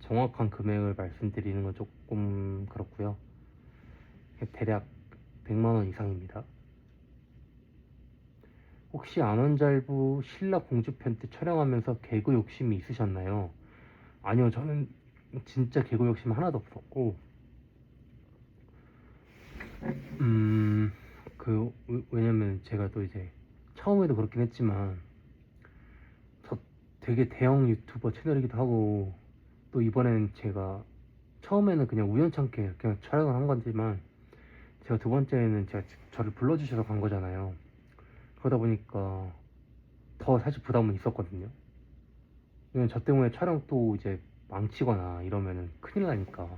정확한 금액을 말씀드리는 건 조금 그렇고요. 대략 100만원 이상입니다. 혹시 안원잘부 신라 공주편 때 촬영하면서 개그 욕심이 있으셨나요? 아니요, 저는 진짜 개그 욕심 하나도 없었고, 왜냐면 제가 또 이제 처음에도 그렇긴 했지만, 저 되게 대형 유튜버 채널이기도 하고, 또 이번에는 제가 처음에는 그냥 우연찮게 그냥 촬영을 한 건지만, 제가 2번째에는 제가 저를 불러주셔서 간 거잖아요. 그러다 보니까 더 사실 부담은 있었거든요. 왜냐면 저 때문에 촬영 또 이제 망치거나 이러면은 큰일 나니까.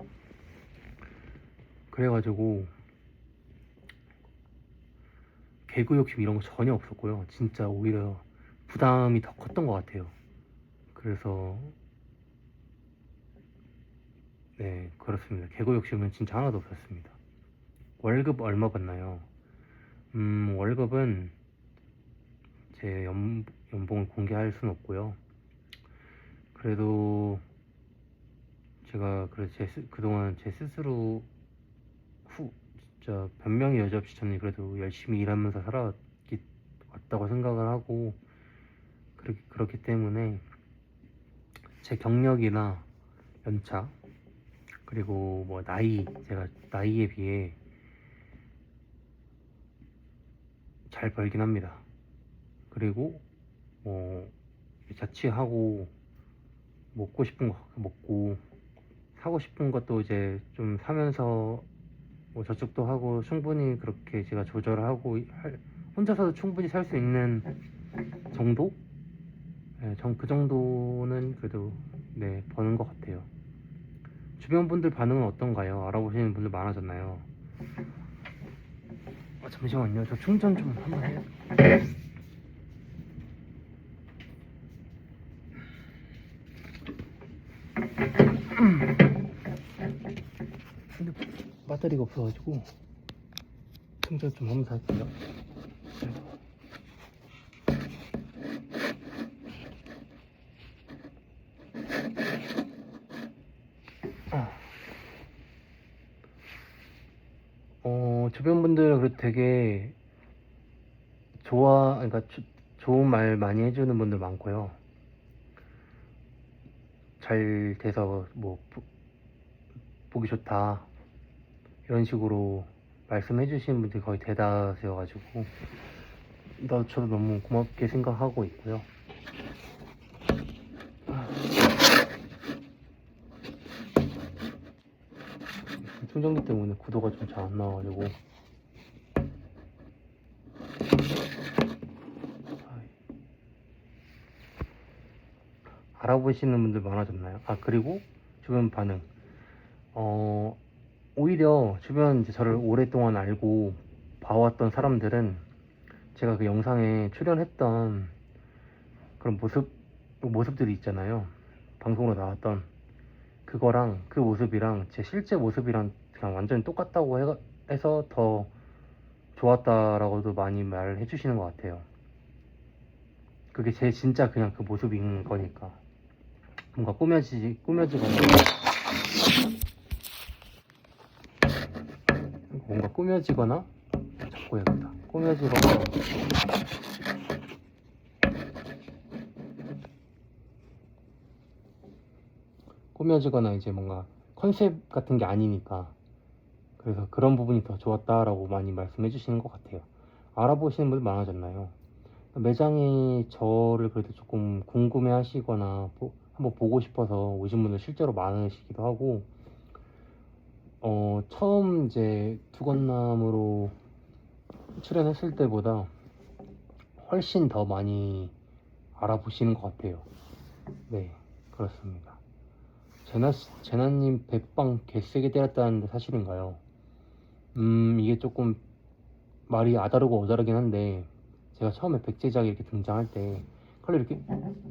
그래가지고 개그 욕심 이런 거 전혀 없었고요. 진짜 오히려 부담이 더 컸던 것 같아요. 그래서 네, 그렇습니다. 개그 욕심은 진짜 하나도 없었습니다. 월급 얼마 받나요? 월급은 제 연봉을 공개할 순 없고요. 그래도 제가 그동안 제 스스로 진짜 변명이 여지없이 저는 그래도 열심히 일하면서 왔다고 생각을 하고, 그렇기 때문에 제 경력이나 연차, 그리고 뭐 제가 나이에 비해 잘 벌긴 합니다. 그리고 뭐 자취하고 먹고 싶은 거 먹고, 사고 싶은 것도 이제 좀 사면서 뭐 저축도 하고, 충분히 그렇게 제가 조절을 하고 혼자서도 충분히 살 수 있는 정도? 네, 전 그 정도는 그래도 네, 버는 것 같아요. 주변 분들 반응은 어떤가요? 알아보시는 분들 많아졌나요? 잠시만요. 저 충전 좀 한번 해요. 근데 배터리가 없어가지고 충전 좀 하면서 할게요. 주변 분들은 그래도 되게 그러니까 좋은 말 많이 해주는 분들 많고요. 잘 돼서 뭐 보기 좋다 이런 식으로 말씀해 주시는 분들이 거의 대다수여가지고 저도 너무 고맙게 생각하고 있고요. 충전기 때문에 구도가 좀 잘 안 나와가지고 알아보시는 분들 많아졌나요? 그리고 주변 반응. 오히려 주변 이제 저를 오랫동안 알고 봐왔던 사람들은 제가 그 영상에 출연했던 그런 모습들이 있잖아요. 방송으로 나왔던 그거랑 그 모습이랑 제 실제 모습이랑 그냥 완전히 똑같다고 해서 더 좋았다라고도 많이 말을 해주시는 것 같아요. 그게 제 진짜 그냥 그 모습인 거니까. 뭔가 꾸며지거나 자꾸 해야겠다. 꾸며지거나 이제 뭔가 컨셉 같은 게 아니니까, 그래서 그런 부분이 더 좋았다라고 많이 말씀해 주시는 것 같아요. 알아보시는 분들 많아졌나요? 매장에 저를 그래도 조금 궁금해 하시거나 한번 보고 싶어서 오신 분들 실제로 많으시기도 하고, 처음 이제 두건남으로 출연했을 때보다 훨씬 더 많이 알아보시는 것 같아요. 네, 그렇습니다. 제나님 백방 개세게 때렸다는데 사실인가요? 이게 조금 말이 아다르고 어다르긴 한데, 제가 처음에 백제작이 이렇게 등장할 때 칼로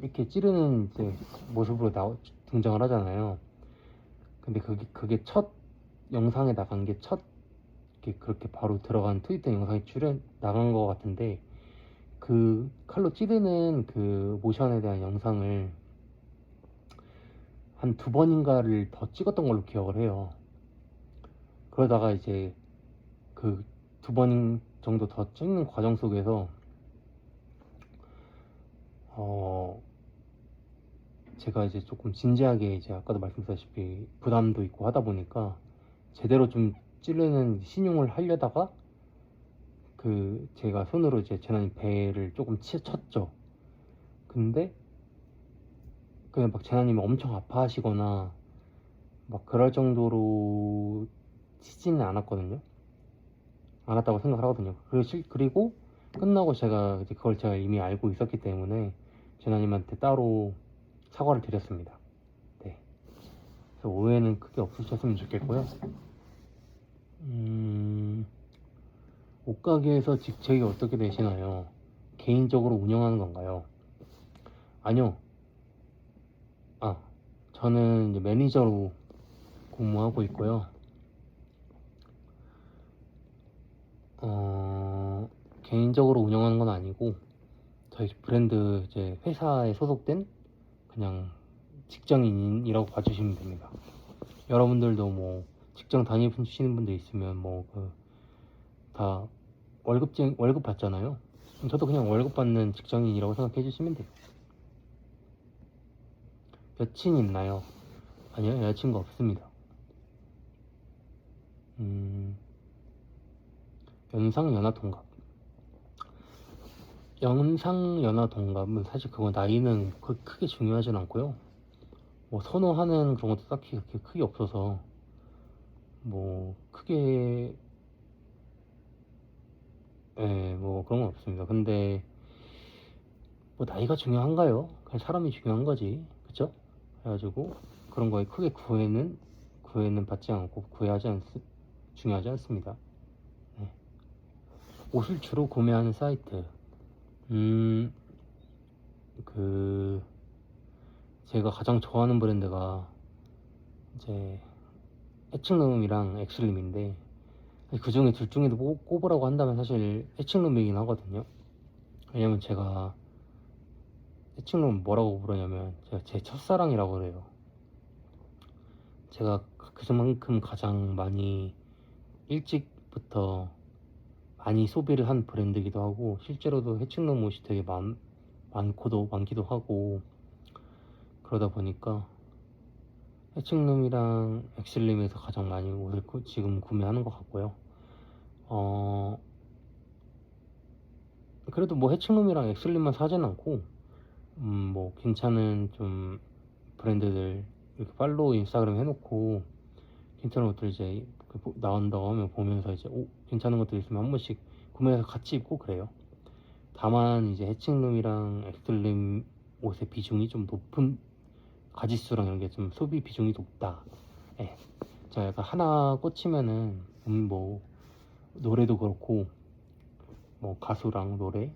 이렇게 찌르는 이제 모습으로 등장을 하잖아요. 근데 그게 첫 영상에 나간 게 그렇게 바로 들어간 트위터 영상에 나간 것 같은데, 그 칼로 찌르는 그 모션에 대한 영상을 한 2번인가를 더 찍었던 걸로 기억을 해요. 그러다가 이제 그 2번 정도 더 찍는 과정 속에서 제가 이제 조금 진지하게, 이제 아까도 말씀드렸다시피 부담도 있고 하다 보니까 제대로 좀 찌르는 신용을 하려다가 제가 손으로 이제 재난이 배를 조금 쳤죠. 근데 그냥 막 재난님이 엄청 아파하시거나 막 그럴 정도로 치지는 않았다고 생각을 하거든요. 그리고 끝나고 이제 그걸 제가 이미 알고 있었기 때문에 재난님한테 따로 사과를 드렸습니다. 네. 그래서 오해는 크게 없으셨으면 좋겠고요. 옷가게에서 직책이 어떻게 되시나요? 개인적으로 운영하는 건가요? 아니요. 저는 이제 매니저로 근무하고 있고요. 개인적으로 운영하는 건 아니고, 저희 브랜드 이제 회사에 소속된 그냥 직장인이라고 봐주시면 됩니다. 여러분들도 뭐 직장 다니시는 분들 있으면 다 월급 받잖아요. 저도 그냥 월급 받는 직장인이라고 생각해 주시면 돼요. 여친 있나요? 아니요, 여자친구 없습니다. 연상 연하 동갑. 연상 연하 동갑은 사실 그거 나이는 크게 중요하진 않고요. 뭐 선호하는 그런 것도 딱히 그렇게 크게 없어서 뭐 크게 뭐 그런 건 없습니다. 근데 뭐 나이가 중요한가요? 그냥 사람이 중요한 거지, 그쵸? 그래가지고 그런 거에 크게 구애는 받지 않고 중요하지 않습니다. 네. 옷을 주로 구매하는 사이트. 그 제가 가장 좋아하는 브랜드가 이제 해칭룸이랑 엑슬림인데, 그 중에 둘 중에도 꼽으라고 한다면 사실 해칭룸이긴 하거든요. 왜냐면 제가 해칭룸 뭐라고 부르냐면 제가 제 첫사랑이라고 그래요. 제가 그만큼 가장 많이 일찍부터 많이 소비를 한 브랜드이기도 하고, 실제로도 해칭룸 옷이 되게 많기도 하고, 그러다 보니까 해칭룸이랑 엑슬림에서 가장 많이 옷을 지금 구매하는 것 같고요. 그래도 뭐 해칭룸이랑 엑슬림만 사진 않고 뭐 괜찮은 좀 브랜드들 이렇게 팔로우 인스타그램 해놓고 괜찮은 것들 이제 나온다고 하면 보면서 이제 괜찮은 것들 있으면 한 번씩 구매해서 같이 입고 그래요. 다만 이제 해칭룸이랑 엑슬림 옷의 비중이 좀 높은, 가짓수랑 이런 게 좀 소비 비중이 높다. 예. 제가 약간 하나 꽂히면은 뭐 노래도 그렇고 뭐 가수랑 노래,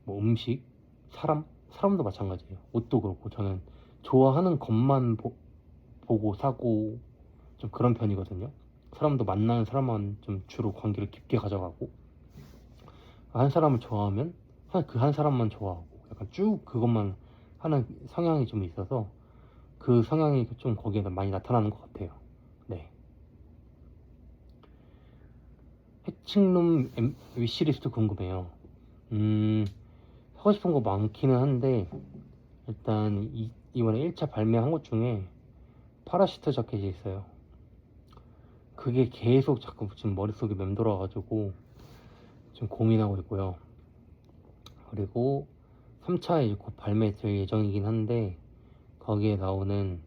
뭐 음식, 사람도 마찬가지예요. 옷도 그렇고 저는 좋아하는 것만 보고 사고 좀 그런 편이거든요. 사람도 만나는 사람만 좀 주로 관계를 깊게 가져가고, 한 사람을 좋아하면 그 한 사람만 좋아하고 약간 쭉 그것만 하는 성향이 좀 있어서 그 성향이 좀 거기에 많이 나타나는 것 같아요. 네. 해칭룸 위시리스트 궁금해요. 하고 싶은 거 많기는 한데 일단 이번에 1차 발매한 것 중에 파라시트 자켓이 있어요. 그게 계속 자꾸 지금 머릿속에 맴돌아가지고 좀 고민하고 있고요. 그리고 3차에 곧 발매될 예정이긴 한데 거기에 나오는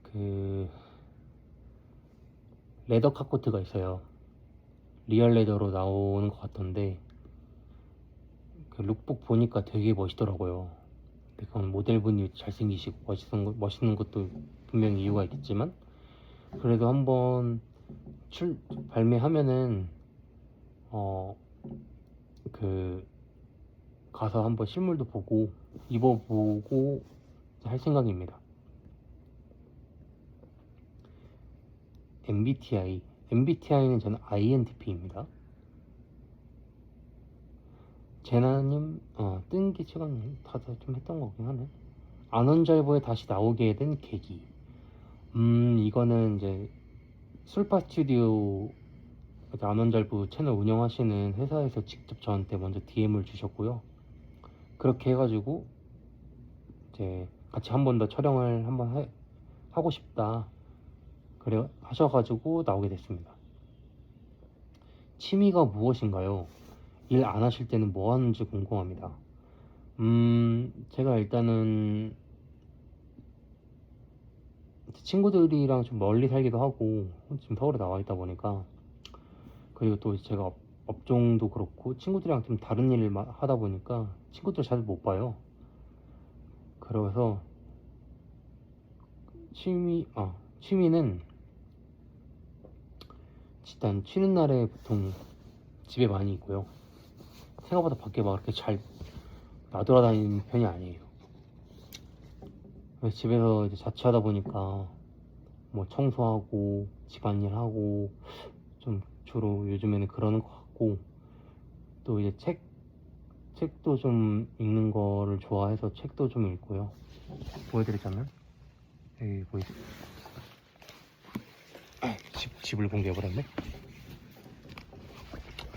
그 레더 카코트가 있어요. 리얼 레더로 나오는 것 같던데 그 룩북 보니까 되게 멋있더라고요. 근데 그건 모델분이 잘생기시고 멋있는 것도 분명히 이유가 있겠지만, 그래도 한번 발매하면은 그 가서 한번 실물도 보고 입어보고 할 생각입니다. MBTI는 저는 INTP입니다. 제나님, 뜬기 시간 다들 좀 했던 거긴 하네. 안원절보에 다시 나오게 된 계기. 이거는 이제 술파 스튜디오 안원절보 채널 운영하시는 회사에서 직접 저한테 먼저 DM을 주셨고요. 그렇게 해가지고 이제 같이 한 번 더 촬영을 한번 하고 싶다 그래 하셔가지고 나오게 됐습니다. 취미가 무엇인가요? 일 안 하실 때는 뭐 하는지 궁금합니다. 제가 일단은 친구들이랑 좀 멀리 살기도 하고 지금 서울에 나와 있다 보니까, 그리고 또 제가 업종도 그렇고 친구들이랑 좀 다른 일을 하다 보니까 친구들 잘 못 봐요. 그래서 취미는 일단 쉬는 날에 보통 집에 많이 있고요. 생각보다 밖에 막 그렇게 잘 나돌아다니는 편이 아니에요. 그래서 집에서 이제 자취하다 보니까 뭐 청소하고 집안일하고 좀 주로 요즘에는 그러는 것 같고, 또 이제 책도 좀 읽는 거를 좋아해서 책도 좀 읽고요. 보여드리자면 여기 보이죠? 집을 공개해버렸네.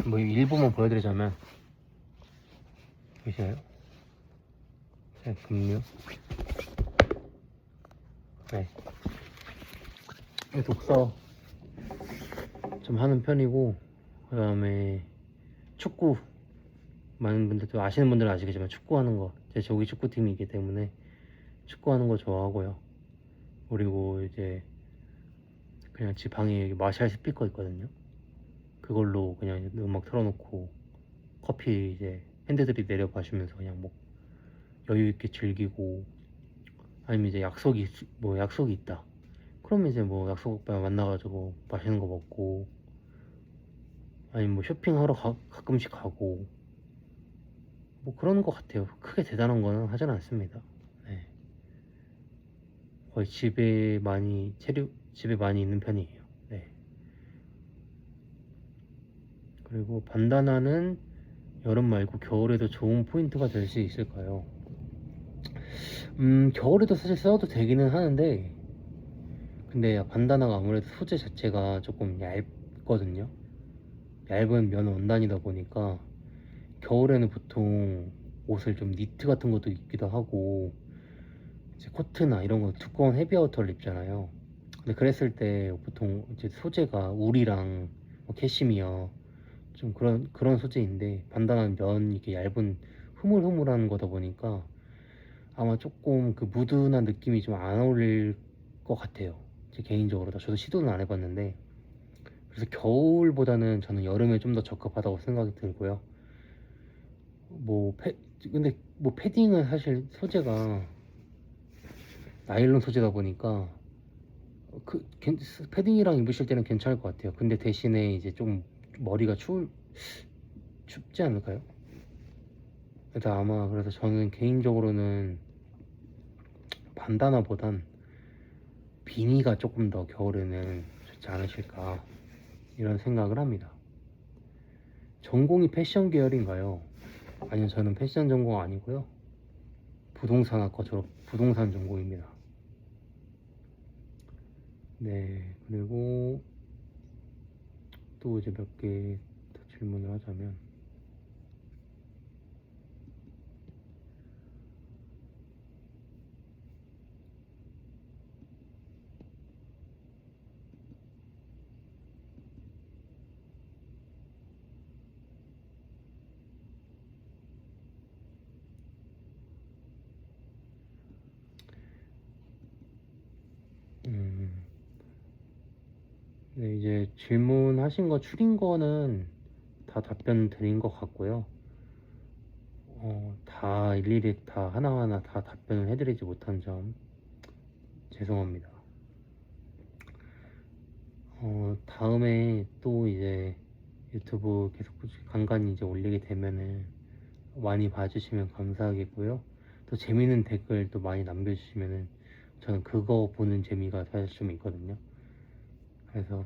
뭐 일부만 보여드리자면 보이시나요? 자, 금류. 네. 독서 좀 하는 편이고, 그 다음에 축구, 많은 분들도 아시는 분들은 아시겠지만 축구하는 거, 제 조기 축구팀이기 때문에 축구하는 거 좋아하고요. 그리고 이제 그냥 집 방에 마샬 스피커 있거든요. 그걸로 그냥 음악 틀어놓고 커피 이제 핸드드립 내려 마시면서 그냥 뭐 여유 있게 즐기고, 아니면 이제 약속이 있다. 그러면 이제 뭐 약속 오빠 만나가지고 맛있는 거 먹고, 아니면 뭐 쇼핑하러 가끔씩 가고, 뭐 그런 것 같아요. 크게 대단한 거는 하진 않습니다. 네. 거의 집에 많이 있는 편이에요. 네. 그리고 반다나는 여름 말고 겨울에도 좋은 포인트가 될 수 있을까요? 겨울에도 사실 써도 되기는 하는데, 근데 반다나가 아무래도 소재 자체가 조금 얇거든요. 얇은 면 원단이다 보니까 겨울에는 보통 옷을 좀 니트 같은 것도 입기도 하고, 이제 코트나 이런 거 두꺼운 헤비아우터를 입잖아요. 근데 그랬을 때 보통 이제 소재가 울이랑 뭐 캐시미어, 좀 그런 소재인데, 반다나는 면 이게 얇은 흐물흐물한 거다 보니까 아마 조금 그 무드나 느낌이 좀 안 어울릴 것 같아요. 제 개인적으로. 저도 시도는 안 해봤는데, 그래서 겨울보다는 저는 여름에 좀 더 적합하다고 생각이 들고요. 뭐 근데 뭐 패딩은 사실 소재가 나일론 소재다 보니까 패딩이랑 입으실 때는 괜찮을 것 같아요. 근데 대신에 이제 좀 머리가 춥지 않을까요? 그래서 아마, 그래서 저는 개인적으로는 반다나보단 비니가 조금 더 겨울에는 좋지 않으실까, 이런 생각을 합니다. 전공이 패션 계열인가요? 아니요, 저는 패션 전공 아니고요. 부동산학과 부동산 전공입니다. 네, 그리고 또 이제 몇 개 더 질문을 하자면, 네, 이제 질문하신 거 추린 거는 다 답변 드린 것 같고요. 다 일일이 다 하나하나 다 답변을 해드리지 못한 점 죄송합니다. 다음에 또 이제 유튜브 계속 간간히 이제 올리게 되면은 많이 봐주시면 감사하겠고요. 또 재밌는 댓글 또 많이 남겨주시면은 저는 그거 보는 재미가 사실 좀 있거든요. 그래서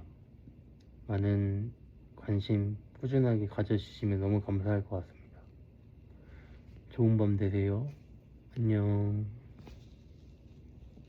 많은 관심 꾸준하게 가져주시면 너무 감사할 것 같습니다. 좋은 밤 되세요. 안녕.